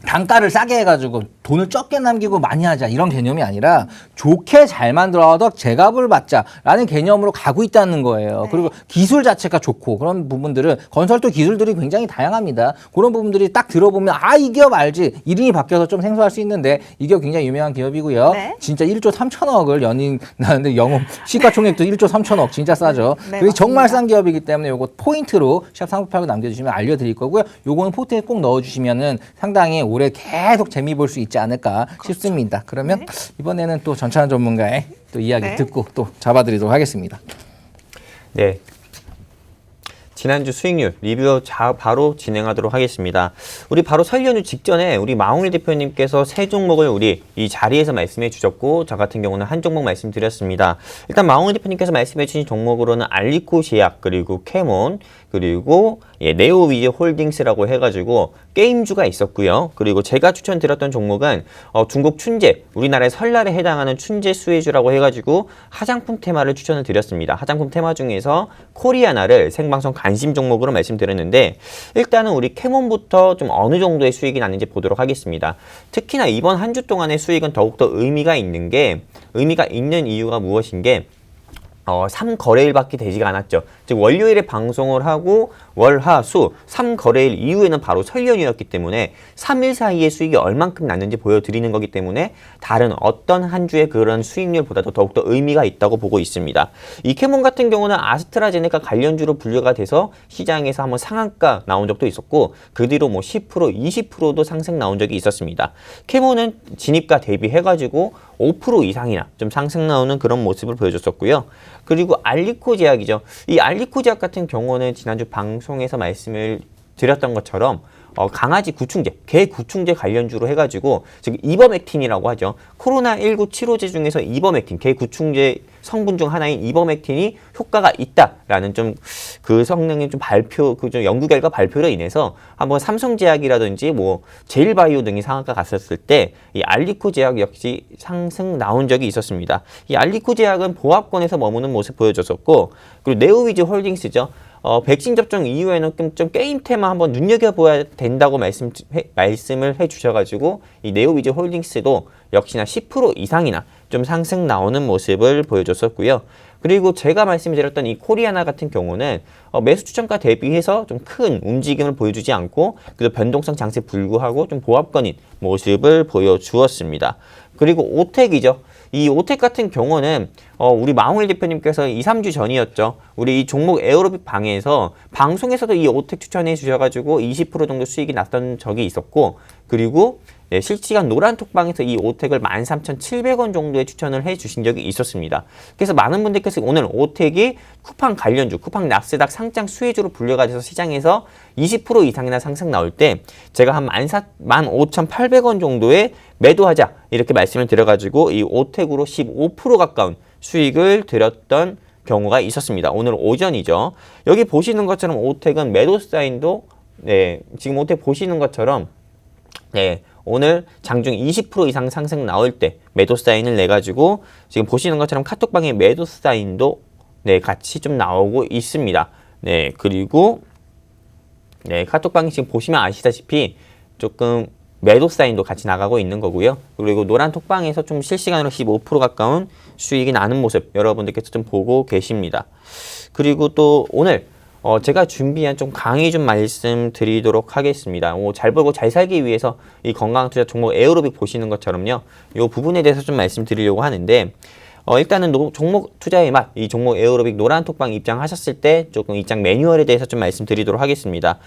단가를 싸게 해가지고 돈을 적게 남기고 많이 하자 이런 개념이 아니라 좋게 잘 만들어도 제값을 받자라는 개념으로 가고 있다는 거예요. 그리고 기술 자체가 좋고 그런 부분들은 건설도 기술들이 굉장히 다양합니다. 그런 부분들이 딱 들어보면 이 기업 알지 이름이 바뀌어서 좀 생소할 수 있는데 이 기업 굉장히 유명한 기업이고요. 네. 진짜 1조 3천억을 연인 나는데 영업 시가총액도 1조 3천억 진짜 싸죠. 네, 그게 정말 맞습니다. 싼 기업이기 때문에 요거 포인트로 샵 3989 남겨주시면 알려드릴 거고요. 요거는 포트에 꼭 넣어주시면은 상당히 올해 계속 재미 볼 수 있지 않을까 싶습니다. 그러면 이번에는 또 전찬 전문가의 또 이야기 네. 듣고 또 잡아드리도록 하겠습니다. 네. 지난주 수익률 리뷰 바로 진행하도록 하겠습니다. 우리 바로 설 연휴 직전에 우리 마홍일 대표님께서 세 종목을 우리 이 자리에서 말씀해 주셨고 저 같은 경우는 한 종목 말씀드렸습니다. 일단 마홍일 대표님께서 말씀해 주신 종목으로는 알리코 제약 그리고 캐몬 그리고 네오위즈 홀딩스라고 해가지고 게임주가 있었고요. 그리고 제가 추천드렸던 종목은 중국 춘제, 우리나라의 설날에 해당하는 춘제 수혜주라고 해가지고 화장품 테마를 추천을 드렸습니다. 화장품 테마 중에서 코리아나를 생방송 관심 종목으로 말씀드렸는데 일단은 우리 캐몬부터 좀 어느 정도의 수익이 났는지 보도록 하겠습니다. 특히나 이번 한 주 동안의 수익은 더욱더 의미가 있는 이유가 무엇인 게 3거래일밖에 되지가 않았죠. 즉 월요일에 방송을 하고 월, 화, 수 3거래일 이후에는 바로 설 연휴였기 때문에 3일 사이에 수익이 얼만큼 났는지 보여드리는 거기 때문에 다른 어떤 한 주의 그런 수익률보다도 더욱더 의미가 있다고 보고 있습니다. 이 캐몬 같은 경우는 아스트라제네카 관련주로 분류가 돼서 시장에서 한번 상한가 나온 적도 있었고 그 뒤로 뭐 10%, 20%도 상승 나온 적이 있었습니다. 캐몬은 진입가 대비해가지고 5% 이상이나 좀 상승 나오는 그런 모습을 보여줬었고요. 그리고 알리코 제약이죠. 이 알리코 제약 같은 경우는 지난주 방송에서 말씀을 드렸던 것처럼 강아지 구충제, 개 구충제 관련주로 해가지고 지금 이버맥틴이라고 하죠. 코로나19 치료제 중에서 이버맥틴, 개 구충제 성분 중 하나인 이버맥틴이 효과가 있다라는 좀 그 성능의 좀 좀 연구 결과 발표로 인해서 한번 삼성제약이라든지 뭐 제일바이오 등이 상한가 갔었을 때 이 알리코 제약 역시 상승 나온 적이 있었습니다. 이 알리코 제약은 보합권에서 머무는 모습 보여줬었고 그리고 네오위즈 홀딩스죠. 백신 접종 이후에는 좀 게임 테마 한번 눈여겨봐야 된다고 말씀을 해주셔가지고 이 네오위즈 홀딩스도 역시나 10% 이상이나 좀 상승 나오는 모습을 보여줬었고요. 그리고 제가 말씀드렸던 이 코리아나 같은 경우는 매수 추천가 대비해서 좀 큰 움직임을 보여주지 않고 그래도 변동성 장세 불구하고 좀 보합권인 모습을 보여주었습니다. 그리고 오텍이죠. 이 오텍 같은 경우는 우리 마홍일 대표님께서 2, 3주 전이었죠. 우리 이 종목 에어로빅 방에서 방송에서도 이 오텍 추천해 주셔가지고 20% 정도 수익이 났던 적이 있었고 그리고 네, 실시간 노란톡방에서 이 오텍을 13,700원 정도에 추천을 해주신 적이 있었습니다. 그래서 많은 분들께서 오늘 오텍이 쿠팡 관련주, 쿠팡 나스닥 상장 수혜주로 분류가 돼서 시장에서 20% 이상이나 상승 나올 때 제가 한 15,800원 정도에 매도하자 이렇게 말씀을 드려가지고 이 오텍으로 15% 가까운 수익을 드렸던 경우가 있었습니다. 오늘 오전이죠. 여기 보시는 것처럼 오텍은 매도 사인도 네, 지금 오텍 보시는 것처럼 네, 오늘 장중 20% 이상 상승 나올 때 매도 사인을 내가지고 지금 보시는 것처럼 카톡방에 매도 사인도 네, 같이 좀 나오고 있습니다. 네, 그리고 네, 카톡방에 지금 보시면 아시다시피 조금 매도 사인도 같이 나가고 있는 거고요. 그리고 노란 톡방에서 좀 실시간으로 15% 가까운 수익이 나는 모습 여러분들께서 좀 보고 계십니다. 그리고 또 오늘 제가 준비한 좀 강의 좀 말씀드리도록 하겠습니다. 잘 벌고 잘 살기 위해서 이 건강한 투자 종목 에어로빅 보시는 것처럼요. 이 부분에 대해서 좀 말씀드리려고 하는데 일단은 종목 투자의 맛, 이 종목 에어로빅 노란톡방 입장하셨을 때 조금 입장 매뉴얼에 대해서 좀 말씀드리도록 하겠습니다.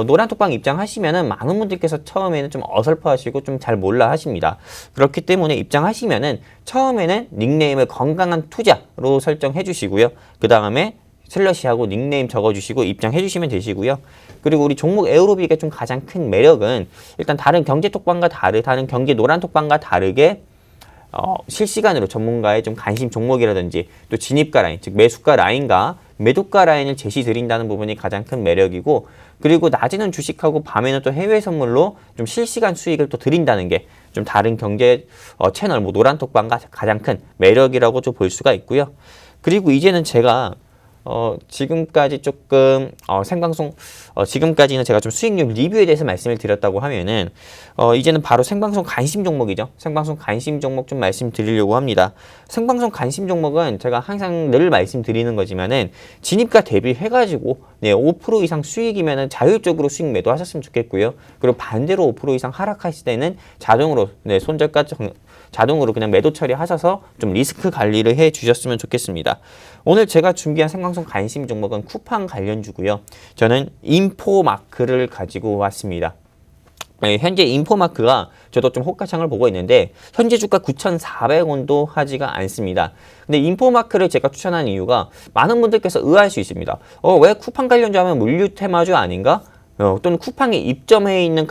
노란톡방 입장하시면은 많은 분들께서 처음에는 좀 어설퍼하시고 좀 잘 몰라 하십니다. 그렇기 때문에 입장하시면은 처음에는 닉네임을 건강한 투자로 설정해 주시고요. 그 다음에 슬러시하고 닉네임 적어주시고 입장해 주시면 되시고요. 그리고 우리 종목 에어로빅의 좀 가장 큰 매력은 일단 다른 경제톡방과 다른 경제 노란톡방과 다르게 실시간으로 전문가의 좀 관심 종목이라든지 또 진입가 라인, 즉 매수가 라인과 매도가 라인을 제시 드린다는 부분이 가장 큰 매력이고 그리고 낮에는 주식하고 밤에는 또 해외 선물로 좀 실시간 수익을 또 드린다는 게 좀 다른 경제 채널 노란톡방과 가장 큰 매력이라고 좀 볼 수가 있고요. 그리고 이제는 제가 지금까지 조금 생방송 지금까지는 제가 좀 수익률 리뷰에 대해서 말씀을 드렸다고 하면은 이제는 바로 생방송 관심 종목이죠. 생방송 관심 종목 좀 말씀드리려고 합니다. 생방송 관심 종목은 제가 항상 늘 말씀드리는 거지만은 진입가 대비해가지고 네, 5% 이상 수익이면은 자율적으로 수익 매도하셨으면 좋겠고요. 그리고 반대로 5% 이상 하락하실 때는 자동으로 네, 손절가 자동으로 그냥 매도 처리하셔서 좀 리스크 관리를 해 주셨으면 좋겠습니다. 오늘 제가 준비한 생방송 관심 종목은 쿠팡 관련주고요. 저는 인포마크를 가지고 왔습니다. 네, 현재 인포마크가 저도 좀 호가창을 보고 있는데 현재 주가 9,400원도 하지가 않습니다. 근데 인포마크를 제가 추천한 이유가 많은 분들께서 의아할 수 있습니다. 왜 쿠팡 관련주 하면 물류 테마주 아닌가? 또는 쿠팡에 입점해 있는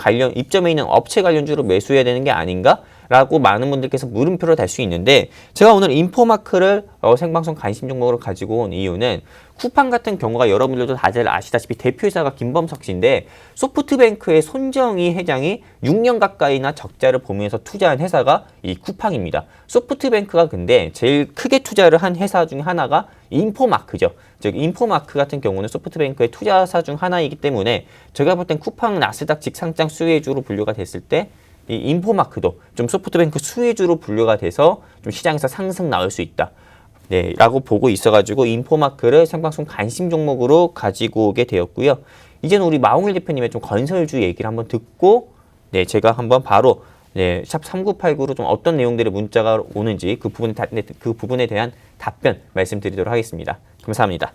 업체 관련주로 매수해야 되는 게 아닌가? 라고 많은 분들께서 물음표를 달 수 있는데 제가 오늘 인포마크를 생방송 관심 종목으로 가지고 온 이유는 쿠팡 같은 경우가 여러분들도 다들 아시다시피 대표이사가 김범석 씨인데 소프트뱅크의 손정희 회장이 6년 가까이나 적자를 보면서 투자한 회사가 이 쿠팡입니다. 소프트뱅크가 근데 제일 크게 투자를 한 회사 중 하나가 인포마크죠. 즉 인포마크 같은 경우는 소프트뱅크의 투자사 중 하나이기 때문에 제가 볼 땐 쿠팡 나스닥 직상장 수혜주로 분류가 됐을 때 이 인포마크도 좀 소프트뱅크 수혜주로 분류가 돼서 좀 시장에서 상승 나올 수 있다. 네, 라고 보고 있어가지고 인포마크를 생방송 관심 종목으로 가지고 오게 되었고요. 이제는 우리 마홍일 대표님의 좀 건설주 얘기를 한번 듣고 네, 제가 한번 바로 네, 샵 3989로 좀 어떤 내용들의 문자가 오는지 그 부분에 대한 답변 말씀드리도록 하겠습니다. 감사합니다.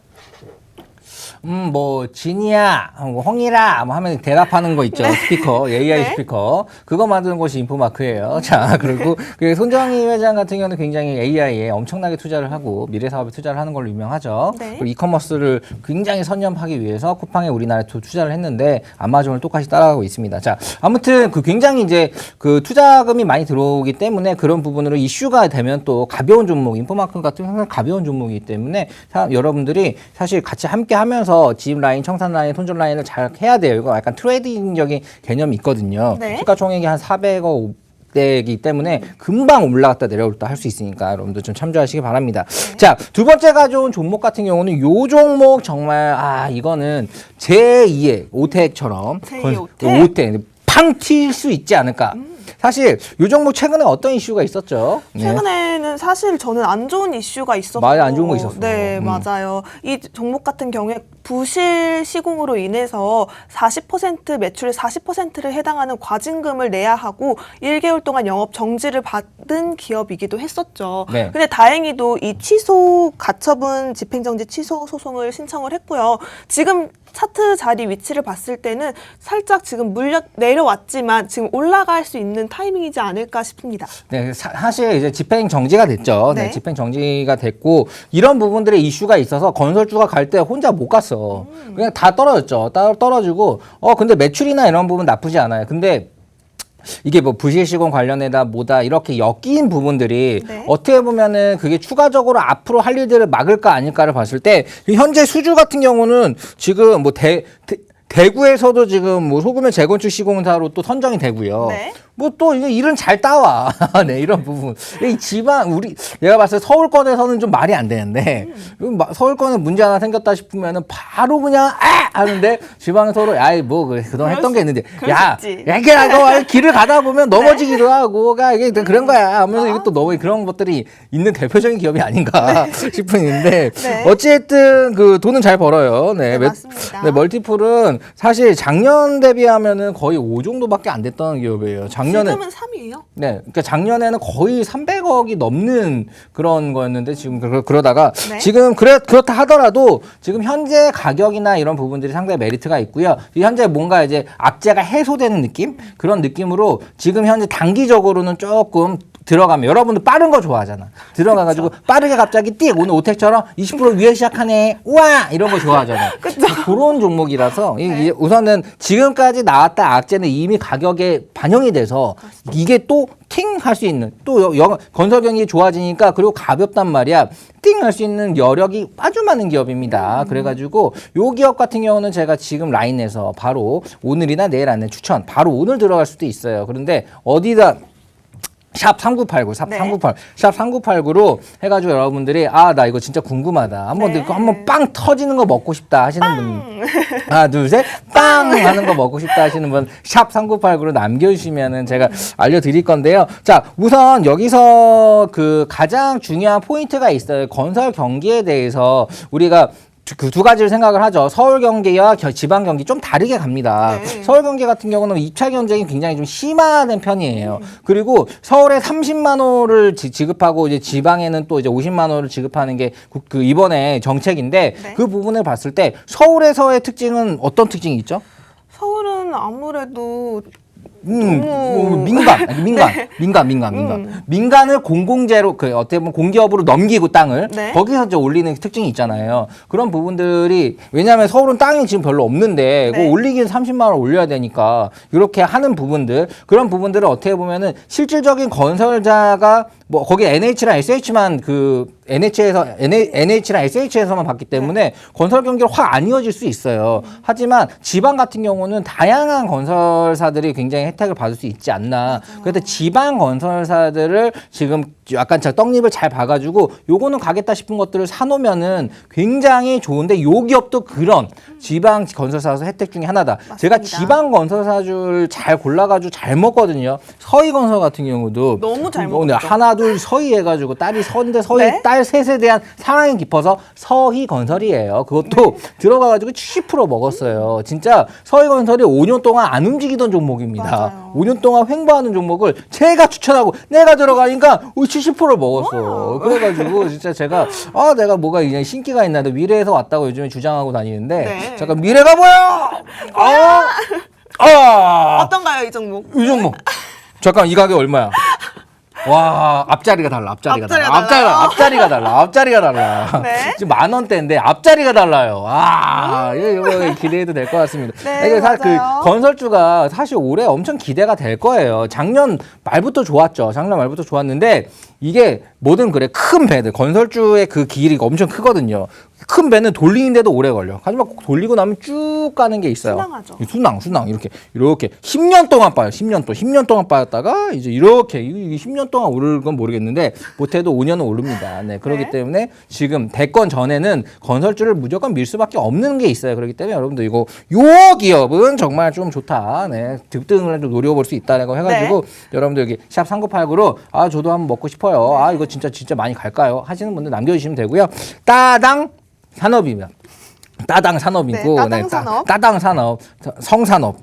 뭐 진이야, 홍이라 뭐 하면 대답하는 거 있죠. 스피커, AI 네. 스피커. 그거 만드는 곳이 인포마크예요. 자, 그리고 그 손정희 회장 같은 경우는 굉장히 AI에 엄청나게 투자를 하고 미래 사업에 투자를 하는 걸로 유명하죠. 네. 그리고 이커머스를 굉장히 선점하기 위해서 쿠팡에 우리나라에 투자를 했는데 아마존을 똑같이 따라가고 있습니다. 자, 아무튼 그 굉장히 이제 그 투자금이 많이 들어오기 때문에 그런 부분으로 이슈가 되면 또 가벼운 종목, 인포마크 같은 경우는 가벼운 종목이기 때문에 여러분들이 사실 같이 함께 하면서 지입 라인, 청산 라인, 손절 라인을 잘 해야 돼요. 이거 약간 트레이딩적인 개념이 있거든요. 네. 시가총액이 한 400억 대이기 때문에 금방 올라갔다 내려올다 할 수 있으니까 여러분들 좀 참조하시기 바랍니다. 네. 자, 두 번째 가져온 종목 같은 경우는 요 종목 정말 이거는 제2의 오텍처럼 제2의 오텍 팡 튈 수 있지 않을까. 사실 요 종목 최근에 어떤 이슈가 있었죠? 네. 최근에는 사실 저는 안 좋은 이슈가 있었고 많이 안 좋은 거 있었어요. 네, 맞아요. 이 종목 같은 경우에 부실 시공으로 인해서 40% 매출의 40%를 해당하는 과징금을 내야 하고 1개월 동안 영업 정지를 받은 기업이기도 했었죠. 네. 근데 다행히도 이 취소 가처분 집행정지 취소 소송을 신청을 했고요. 지금 차트 자리 위치를 봤을 때는 살짝 지금 내려왔지만 지금 올라갈 수 있는 있는 타이밍이지 않을까 싶습니다. 네, 사실 이제 집행 정지가 됐죠. 네. 네. 집행 정지가 됐고 이런 부분들의 이슈가 있어서 건설주가 갈 때 혼자 못 갔어. 그냥 다 떨어졌죠. 떨어지고 근데 매출이나 이런 부분 나쁘지 않아요. 근데 이게 뭐 부실 시공 관련해다 뭐다 이렇게 엮인 부분들이 네. 어떻게 보면은 그게 추가적으로 앞으로 할 일들을 막을까 아닐까를 봤을 때 현재 수주 같은 경우는 지금 뭐 대구에서도 지금 뭐 소규모 재건축 시공사로 또 선정이 되고요. 네. 뭐 또 이제 일은 잘 따와. 네, 이런 부분. 이 지방 내가 봤을 때 서울권에서는 좀 말이 안 되는데 서울권에 문제 하나 생겼다 싶으면은 바로 그냥 하는데 지방에서로 뭐 그동안 했던 게 있는데 이게 길을 가다 보면 넘어지기도 하고 이게 그런 거야 하면서 이게 또 너무 그런 것들이 있는 대표적인 기업이 아닌가 싶은데 네. 어찌됐든 그 돈은 잘 벌어요. 네, 맞습니다. 네, 멀티풀은 사실 작년 대비하면은 거의 5 정도밖에 안 됐던 기업이에요. 작년에 지금은 3위예요. 네, 그러니까 작년에는 거의 300억이 넘는 그런 거였는데 지금 그러다가 네. 지금 그렇다 하더라도 지금 현재 가격이나 이런 부분들이 상당히 메리트가 있고요. 현재 뭔가 이제 악재가 해소되는 느낌 그런 느낌으로 지금 현재 단기적으로는 조금 들어가면 여러분들 빠른 거 좋아하잖아. 들어가가지고 빠르게 갑자기 띡 오늘 오텍처럼 20% 위에 시작하네. 우와 이런 거 좋아하잖아. 그런 종목이라서 우선은 지금까지 나왔던 악재는 이미 가격에 반영이 돼서 이게 또 팅 할 수 있는 또 건설 경기 좋아지니까 그리고 가볍단 말이야. 팅 할 수 있는 여력이 아주 많은 기업입니다. 그래가지고 요 기업 같은 경우는 제가 지금 라인에서 바로 오늘이나 내일 안에 추천 바로 오늘 들어갈 수도 있어요. 그런데 어디다 샵 3989, 샵 네. 398, 샵 3989로 해가지고 여러분들이 나 이거 진짜 궁금하다. 한번 빵 터지는 거 먹고 싶다 하시는 분. 하나, 둘, 셋, 빵 하는 거 먹고 싶다 하시는 분, 샵 3989로 남겨주시면은 제가 알려드릴 건데요. 자, 우선 여기서 그 가장 중요한 포인트가 있어요. 건설 경기에 대해서 우리가 그 두 가지를 생각을 하죠. 서울 경기와 지방 경기 좀 다르게 갑니다. 네. 서울 경기 같은 경우는 입찰 경쟁이 굉장히 좀 심화된 편이에요. 그리고 서울에 30만 호를 지급하고 이제 지방에는 또 이제 50만 호를 지급하는 게 그 이번에 정책인데 네. 그 부분을 봤을 때 서울에서의 특징은 어떤 특징이 있죠? 서울은 아무래도 민간을 공공재로 어떻게 보면 공기업으로 넘기고 땅을 네. 거기서 이제 올리는 특징이 있잖아요. 그런 부분들이 왜냐하면 서울은 땅이 지금 별로 없는데 네. 그거 올리기는 30만 원 올려야 되니까 이렇게 하는 부분들 그런 부분들을 어떻게 보면은 실질적인 건설자가 뭐 거기 NH랑 SH만 NH랑 SH에서만 봤기 때문에 건설 경기를 확 안 이어질 수 있어요. 하지만 지방 같은 경우는 다양한 건설사들이 굉장히 혜택을 받을 수 있지 않나. 그래서 지방 건설사들을 지금 약간 떡잎을 잘 봐가지고 요거는 가겠다 싶은 것들을 사놓으면은 굉장히 좋은데 요 기업도 그런 지방 건설사에서 혜택 중에 하나다. 맞습니다. 제가 지방 건설사줄 잘 골라가지고 잘 먹거든요. 서희건설 같은 경우도 너무 잘 오늘 먹었죠. 하나 둘 서희 해가지고 딸이 서인데 서희 네? 딸 셋에 대한 사랑이 깊어서 서희건설이에요. 그것도 들어가가지고 70% 먹었어요. 진짜 서희건설이 5년 동안 안 움직이던 종목입니다. 맞아요. 5년 동안 횡보하는 종목을 제가 추천하고 내가 들어가니까 70% 먹었어. 그래가지고 진짜 제가 내가 뭐가 이제 신기가 있나 미래에서 왔다고 요즘에 주장하고 다니는데 네. 잠깐 미래가 뭐야? 어떤가요, 이 종목? 이 종목. 잠깐 이 가격 얼마야? 와 앞자리가 달라. 앞자리가 달라. 네. 지금 10,000원대인데 앞자리가 달라요. 이거 기대해도 될 것 같습니다. 네, 이게 사실 그 맞아요. 건설주가 사실 올해 엄청 기대가 될 거예요. 작년 말부터 좋았죠. 작년 말부터 좋았는데 이게 뭐든 그래 큰 배들 건설주의 그 길이 엄청 크거든요. 큰 배는 돌리는데도 오래 걸려. 하지만 돌리고 나면 쭉 가는 게 있어요. 순항하죠. 순항 이렇게 10년 동안 빠요. 10년 동안 빠졌다가 이제 이렇게 10년 동안 오를 건 모르겠는데 못해도 5년은 오릅니다. 네, 그렇기 네. 때문에 지금 대권 전에는 건설주를 무조건 밀 수밖에 없는 게 있어요. 그렇기 때문에 여러분들 요 기업은 정말 좀 좋다. 네, 득등을 좀 노려볼 수 있다라고 해가지고 여러분들 여기 샵 3989로 저도 한번 먹고 싶어요. 이거 진짜 많이 갈까요? 하시는 분들 남겨주시면 되고요. 따당 산업이면 따당 산업이고 네, 따당 산업. 따당 산업 성산업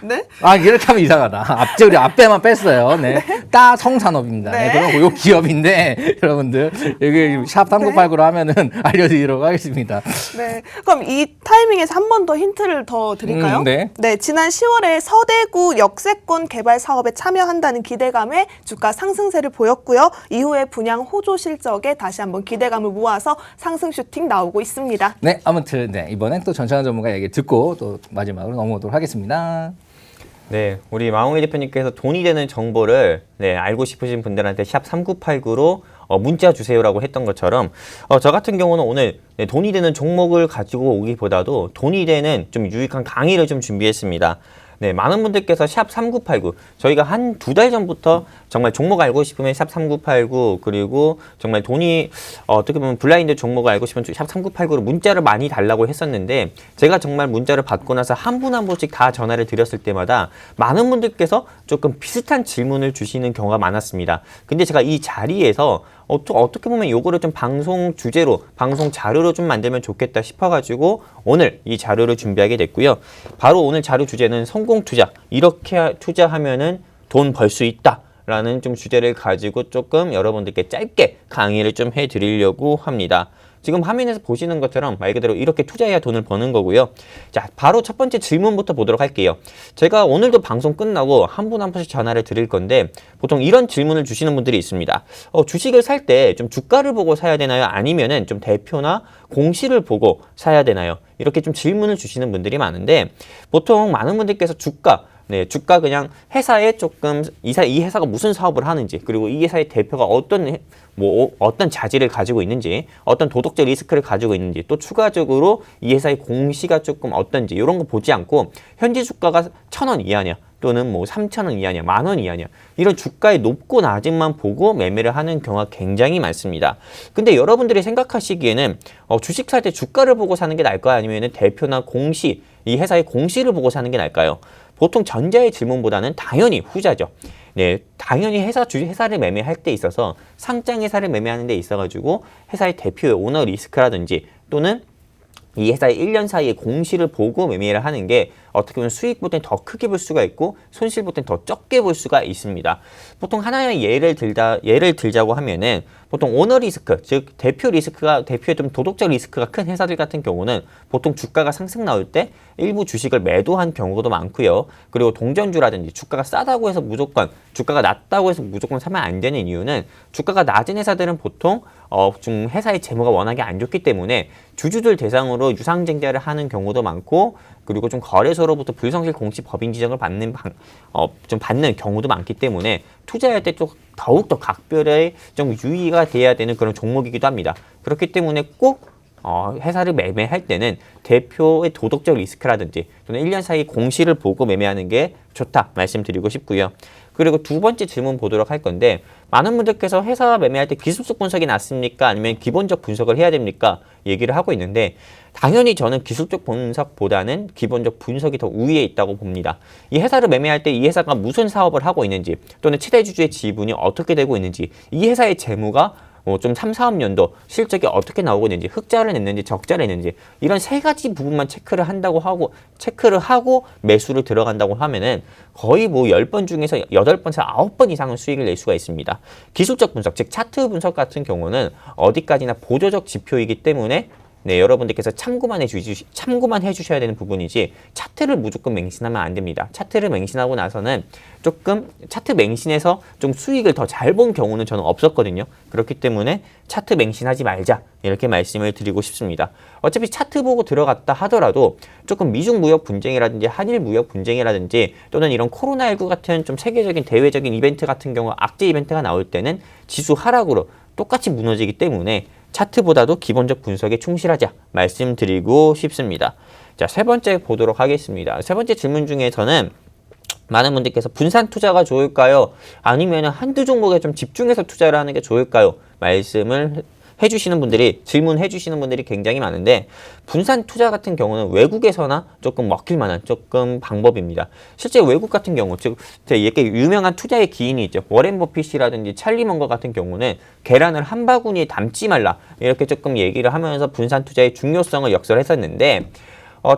네? 아, 이렇게 하면 이상하다. 앞줄이 앞에만 뺐어요. 네. 따 성산업입니다. 네. 네. 그럼 요 기업인데, 여러분들, 여기 샵 3989로 하면은 알려드리도록 하겠습니다. 네. 그럼 이 타이밍에서 한 번 더 힌트를 더 드릴까요? 네. 네. 지난 10월에 서대구 역세권 개발 사업에 참여한다는 기대감에 주가 상승세를 보였고요. 이후에 분양 호조 실적에 다시 한번 기대감을 모아서 상승 슈팅 나오고 있습니다. 네, 아무튼, 네. 이번엔 또 전창환 전문가 얘기 듣고 또 마지막으로 넘어오도록 하겠습니다. 네, 우리 마홍희 대표님께서 돈이 되는 정보를 알고 싶으신 분들한테 샵 3989로 문자 주세요라고 했던 것처럼 저 같은 경우는 오늘 돈이 되는 종목을 가지고 오기보다도 돈이 되는 좀 유익한 강의를 좀 준비했습니다. 네, 많은 분들께서 샵 3989 저희가 한 2달 전부터 정말 종목 알고 싶으면 샵 3989 그리고 정말 돈이 어떻게 보면 블라인드 종목을 알고 싶으면 샵 3989로 문자를 많이 달라고 했었는데 제가 정말 문자를 받고 나서 한 분 한 분씩 다 전화를 드렸을 때마다 많은 분들께서 조금 비슷한 질문을 주시는 경우가 많았습니다. 근데 제가 이 자리에서 어떻게 보면 요거를 좀 방송 주제로, 방송 자료로 좀 만들면 좋겠다 싶어가지고 오늘 이 자료를 준비하게 됐고요. 바로 오늘 자료 주제는 성공 투자. 이렇게 투자하면은 돈 벌 수 있다. 라는 좀 주제를 가지고 조금 여러분들께 짧게 강의를 좀 해드리려고 합니다. 지금 화면에서 보시는 것처럼 말 그대로 이렇게 투자해야 돈을 버는 거고요. 자, 바로 첫 번째 질문부터 보도록 할게요. 제가 오늘도 방송 끝나고 한 분 한 분씩 전화를 드릴 건데 보통 이런 질문을 주시는 분들이 있습니다. 주식을 살 때 좀 주가를 보고 사야 되나요? 아니면은 좀 대표나 공시를 보고 사야 되나요? 이렇게 좀 질문을 주시는 분들이 많은데 보통 많은 분들께서 주가 그냥 회사에 조금 이 회사가 무슨 사업을 하는지 그리고 이 회사의 대표가 어떤 자질을 가지고 있는지 어떤 도덕적 리스크를 가지고 있는지 또 추가적으로 이 회사의 공시가 조금 어떤지 이런 거 보지 않고 현재 주가가 1,000원 이하냐 또는 3,000원 이하냐 10,000원 이하냐 이런 주가의 높고 낮음만 보고 매매를 하는 경우가 굉장히 많습니다. 근데 여러분들이 생각하시기에는 주식 살 때 주가를 보고 사는 게 나을까요? 아니면 대표나 공시 이 회사의 공시를 보고 사는 게 나을까요? 보통 전자의 질문보다는 당연히 후자죠. 네, 당연히 회사를 매매할 때 있어서 상장 회사를 매매하는 데 있어가지고 회사의 대표의 오너 리스크라든지 또는 이 회사의 1년 사이에 공시를 보고 매매를 하는 게 어떻게 보면 수익보다는 더 크게 볼 수가 있고 손실보다는 더 적게 볼 수가 있습니다. 보통 하나의 예를 들자고 하면은 보통 오너 리스크, 즉 대표의 좀 도덕적 리스크가 큰 회사들 같은 경우는 보통 주가가 상승 나올 때 일부 주식을 매도한 경우도 많고요. 그리고 동전주라든지 주가가 싸다고 해서 주가가 낮다고 해서 무조건 사면 안 되는 이유는 주가가 낮은 회사들은 보통 좀 회사의 재무가 워낙에 안 좋기 때문에 주주들 대상으로 유상증자를 하는 경우도 많고 그리고 좀 거래소로부터 불성실 공시 법인 지정을 받는 경우도 많기 때문에 투자할 때 좀 더욱더 각별의 좀 유의가 돼야 되는 그런 종목이기도 합니다. 그렇기 때문에 꼭 회사를 매매할 때는 대표의 도덕적 리스크라든지 또는 1년 사이 공시를 보고 매매하는 게 좋다 말씀드리고 싶고요. 그리고 두 번째 질문 보도록 할 건데 많은 분들께서 회사 매매할 때 기술적 분석이 낫습니까? 아니면 기본적 분석을 해야 됩니까? 얘기를 하고 있는데 당연히 저는 기술적 분석보다는 기본적 분석이 더 우위에 있다고 봅니다. 이 회사를 매매할 때 이 회사가 무슨 사업을 하고 있는지 또는 최대주주의 지분이 어떻게 되고 있는지 이 회사의 재무가 좀 3, 4년도 실적이 어떻게 나오고 있는지 흑자를 냈는지 적자를 냈는지 이런 세 가지 부분만 체크를 하고 매수를 들어간다고 하면은 거의 10번 중에서 8번에서 9번 이상은 수익을 낼 수가 있습니다. 기술적 분석, 즉 차트 분석 같은 경우는 어디까지나 보조적 지표이기 때문에 여러분들께서 참고만 해주셔야 되는 부분이지 차트를 무조건 맹신하면 안 됩니다. 차트를 맹신하고 나서는 조금 차트 맹신해서 좀 수익을 더 잘 본 경우는 저는 없었거든요. 그렇기 때문에 차트 맹신하지 말자 이렇게 말씀을 드리고 싶습니다. 어차피 차트 보고 들어갔다 하더라도 조금 미중 무역 분쟁이라든지 한일 무역 분쟁이라든지 또는 이런 코로나19 같은 좀 세계적인 대외적인 이벤트 같은 경우 악재 이벤트가 나올 때는 지수 하락으로 똑같이 무너지기 때문에 차트보다도 기본적 분석에 충실하자 말씀드리고 싶습니다. 자, 세 번째 보도록 하겠습니다. 세 번째 질문 중에서는 많은 분들께서 분산 투자가 좋을까요? 아니면 한두 종목에 좀 집중해서 투자를 하는 게 좋을까요? 질문해 주시는 분들이 굉장히 많은데 분산 투자 같은 경우는 외국에서나 조금 먹힐 만한 조금 방법입니다. 실제 외국 같은 경우 즉 이렇게 유명한 투자의 기인이 있죠. 워렌 버핏이라든지 찰리 먼거 같은 경우는 계란을 한 바구니에 담지 말라 이렇게 조금 얘기를 하면서 분산 투자의 중요성을 역설했었는데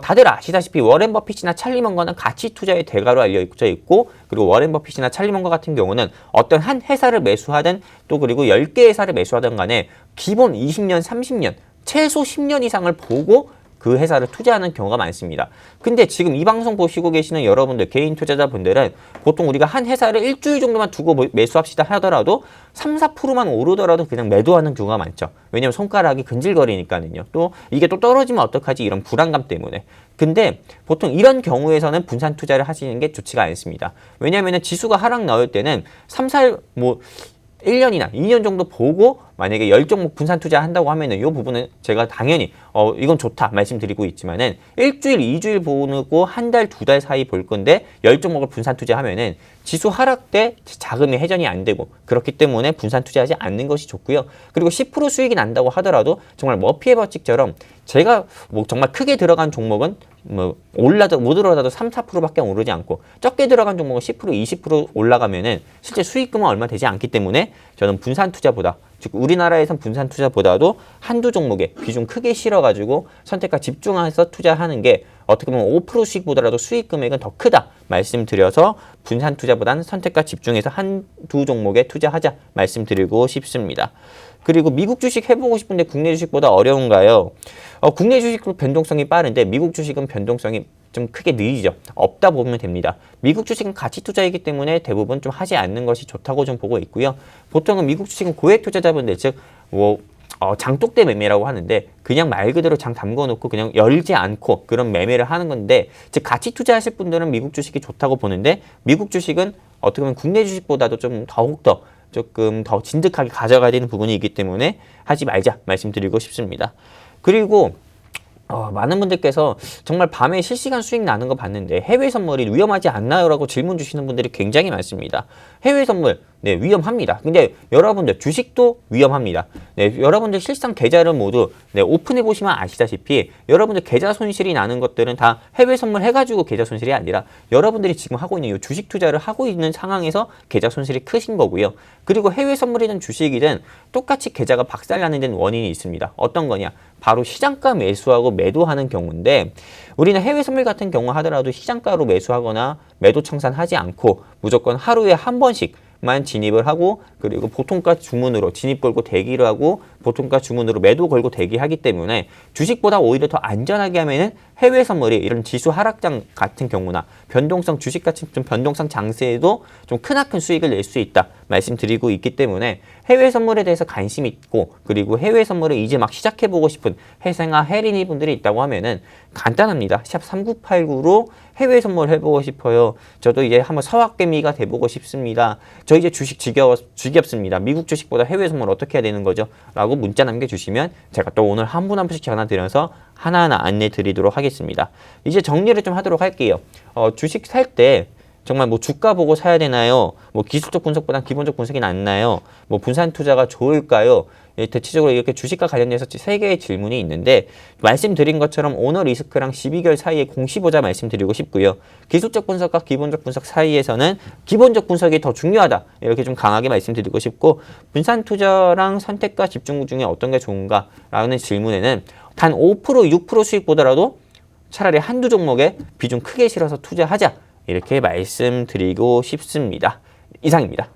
다들 아시다시피 워렌 버핏이나 찰리 먼거는 가치 투자의 대가로 알려져 있고, 그리고 워렌 버핏이나 찰리 먼거 같은 경우는 어떤 한 회사를 매수하든 또 그리고 10개 회사를 매수하든 간에 기본 20년, 30년, 최소 10년 이상을 보고 그 회사를 투자하는 경우가 많습니다. 근데 지금 이 방송 보시고 계시는 여러분들, 개인 투자자분들은 보통 우리가 한 회사를 일주일 정도만 두고 매수합시다 하더라도 3, 4%만 오르더라도 그냥 매도하는 경우가 많죠. 왜냐면 손가락이 근질거리니까는요. 또 이게 또 떨어지면 어떡하지, 이런 불안감 때문에. 근데 보통 이런 경우에서는 분산 투자를 하시는 게 좋지가 않습니다. 왜냐면은 지수가 하락 나올 때는 3, 4, 1년이나 2년 정도 보고 만약에 10종목 분산 투자한다고 하면은 이 부분은 제가 당연히 이건 좋다 말씀드리고 있지만은 일주일, 2주일 보고 한 달, 2달 사이 볼 건데 10종목을 분산 투자하면은 지수 하락 때 자금이 회전이 안 되고, 그렇기 때문에 분산 투자하지 않는 것이 좋고요. 그리고 10% 수익이 난다고 하더라도 정말 머피의 법칙처럼 제가 정말 크게 들어간 종목은 못 오르더라도 3, 4%밖에 오르지 않고, 적게 들어간 종목은 10%, 20% 올라가면은 실제 수익금은 얼마 되지 않기 때문에 저는 분산 투자보다, 즉 우리나라에선 분산 투자보다도 한두 종목에 비중 크게 실어가지고 선택과 집중해서 투자하는 게 어떻게 보면 5% 수익보다라도 수익 금액은 더 크다 말씀드려서 분산 투자보다는 선택과 집중해서 한두 종목에 투자하자 말씀드리고 싶습니다. 그리고 미국 주식 해보고 싶은데 국내 주식보다 어려운가요? 국내 주식도 변동성이 빠른데 미국 주식은 변동성이 좀 크게 느리죠. 없다 보면 됩니다. 미국 주식은 가치 투자이기 때문에 대부분 좀 하지 않는 것이 좋다고 좀 보고 있고요. 보통은 미국 주식은 고액 투자자분들, 즉 장독대 매매라고 하는데 그냥 말 그대로 장 담궈 놓고 그냥 열지 않고 그런 매매를 하는 건데, 즉 가치 투자하실 분들은 미국 주식이 좋다고 보는데, 미국 주식은 어떻게 보면 국내 주식보다도 좀 더욱더 조금 더 진득하게 가져가야 되는 부분이 있기 때문에 하지 말자 말씀드리고 싶습니다. 그리고 많은 분들께서 정말 밤에 실시간 수익 나는 거 봤는데 해외 선물이 위험하지 않나요? 라고 질문 주시는 분들이 굉장히 많습니다. 해외 선물, 네, 위험합니다. 근데 여러분들 주식도 위험합니다. 네, 여러분들 실상 계좌를 모두 오픈해 보시면 아시다시피 여러분들 계좌 손실이 나는 것들은 다 해외 선물 해가지고 계좌 손실이 아니라 여러분들이 지금 하고 있는 이 주식 투자를 하고 있는 상황에서 계좌 손실이 크신 거고요. 그리고 해외 선물이든 주식이든 똑같이 계좌가 박살나는 데는 원인이 있습니다. 어떤 거냐? 바로 시장가 매수하고 매도하는 경우인데, 우리는 해외 선물 같은 경우 하더라도 시장가로 매수하거나 매도 청산하지 않고 무조건 하루에 한 번씩만 진입을 하고, 그리고 보통가 주문으로 진입 걸고 대기를 하고 보통가 주문으로 매도 걸고 대기하기 때문에 주식보다 오히려 더 안전하게 하면은 해외 선물이 이런 지수 하락장 같은 경우나 변동성 주식 같은 좀 변동성 장세에도 좀 크나큰 수익을 낼 수 있다 말씀드리고 있기 때문에 해외 선물에 대해서 관심 있고, 그리고 해외 선물을 이제 막 시작해보고 싶은 회생아 혜린이 분들이 있다고 하면은 간단합니다. 샵 3989로 해외 선물 해보고 싶어요. 저도 이제 한번 서학개미가 돼보고 싶습니다. 저 이제 주식 지겹습니다. 미국 주식보다 해외 선물 어떻게 해야 되는 거죠? 라고 문자 남겨주시면 제가 또 오늘 한 분 한 분씩 전화 드려서 하나하나 안내 드리도록 하겠습니다. 이제 정리를 좀 하도록 할게요. 주식 살 때 정말 주가 보고 사야 되나요? 기술적 분석보다 기본적 분석이 낫나요? 분산 투자가 좋을까요? 대체적으로 이렇게 주식과 관련해서 3개의 질문이 있는데, 말씀드린 것처럼 오너 리스크랑 12개월 사이에 공시보자 말씀드리고 싶고요. 기술적 분석과 기본적 분석 사이에서는 기본적 분석이 더 중요하다, 이렇게 좀 강하게 말씀드리고 싶고, 분산 투자랑 선택과 집중 중에 어떤 게 좋은가 라는 질문에는 단 5%, 6% 수익보다라도 차라리 한두 종목에 비중 크게 실어서 투자하자, 이렇게 말씀드리고 싶습니다. 이상입니다.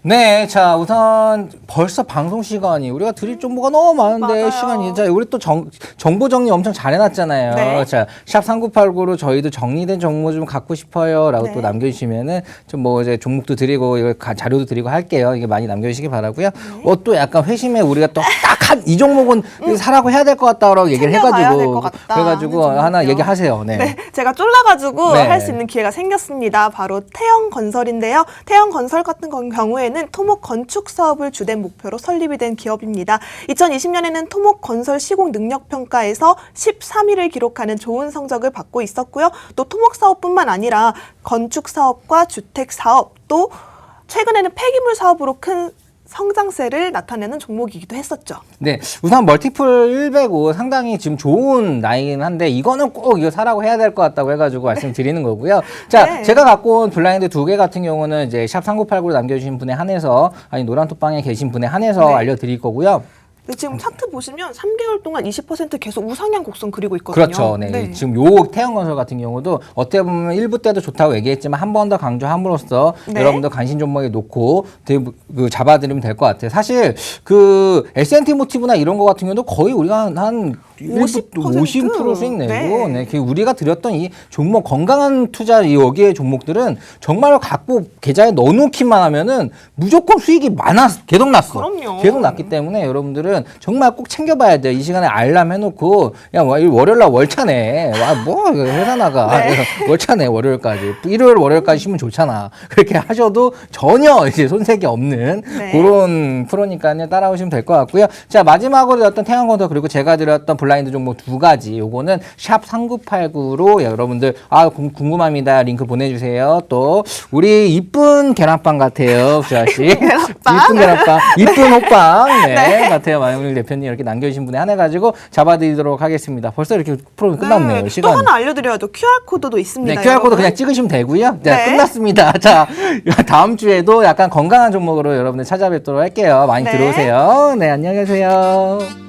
네, 자, 우선 벌써 방송 시간이 우리가 드릴 정보가 너무 많은데 맞아요. 시간이, 자, 우리 또 정보 정리 엄청 잘 해놨잖아요. 네. 자, 샵 3989로 저희도 정리된 정보 좀 갖고 싶어요 라고 네. 또 남겨주시면은 좀 이제 종목도 드리고 이거 자료도 드리고 할게요. 이게 많이 남겨주시기 바라고요. 또 약간 회심에 우리가 또 딱 이 종목은 사라고 해야 될 것 같다라고 얘기를 챙겨가야 될 해가지고 것 같다 그래가지고 하는 하나 종목이요. 얘기하세요. 네. 네, 제가 쫄라가지고 네. 할 수 있는 기회가 생겼습니다. 바로 태영건설인데요. 태영건설 같은 경우에는 토목 건축 사업을 주된 목표로 설립이 된 기업입니다. 2020년에는 토목 건설 시공 능력 평가에서 13위를 기록하는 좋은 성적을 받고 있었고요. 또 토목 사업뿐만 아니라 건축 사업과 주택 사업, 또 최근에는 폐기물 사업으로 큰 성장세를 나타내는 종목이기도 했었죠. 네, 우선 멀티플 105 상당히 지금 좋은 나이긴 한데 이거는 꼭 이거 사라고 해야 될 것 같다고 해가지고 말씀드리는 거고요. 자, 네. 제가 갖고 온 블라인드 2개 같은 경우는 이제 샵 3989로 남겨주신 분에 한해서, 아니 노란톡방에 계신 분에 한해서 네. 알려드릴 거고요. 근데 지금 차트 보시면 3개월 동안 20% 계속 우상향 곡선 그리고 있거든요. 그렇죠. 네. 지금 요 태양건설 같은 경우도 어떻게 보면 1부 때도 좋다고 얘기했지만 한 번 더 강조함으로써 네. 여러분들 관심 종목에 놓고 그 잡아드리면 될 것 같아요. 사실 그 S&T 모티브나 이런 거 같은 경우도 거의 우리가 한 50% 수익 내고 네. 네. 그 우리가 드렸던 이 종목 건강한 투자 이 여기에 종목들은 정말로 갖고 계좌에 넣어놓기만 하면은 무조건 수익이 계속 났어. 그럼요. 계속 났기 때문에 여러분들은 정말 꼭 챙겨봐야 돼요. 이 시간에 알람 해놓고 야 월요일날 월차네. 와뭐 회사 나가. 네. 월차네 월요일까지. 일요일 월요일까지 쉬면 좋잖아. 그렇게 하셔도 전혀 이제 손색이 없는 네. 그런 프로니까요. 따라오시면 될 것 같고요. 자 마지막으로 드렸던 태양건설 그리고 제가 드렸던 블라인드 종목 두 가지. 요거는 샵 3989로 여러분들 궁금합니다. 링크 보내주세요. 또 우리 이쁜 계란빵 같아요. 수아 씨. 이쁜 계란빵, 이쁜 호빵 네, 같아요. 만영일 대표님 이렇게 남겨주신 분에 한해가지고 잡아드리도록 하겠습니다. 벌써 이렇게 프로가 끝났네요. 또 시간. 하나 알려드려야죠. QR코드도 있습니다. 네, QR코드 여러분. 그냥 찍으시면 되고요. 네, 네. 끝났습니다. 자, 다음 주에도 약간 건강한 종목으로 여러분들 찾아뵙도록 할게요. 많이 네. 들어오세요. 네, 안녕히 계세요.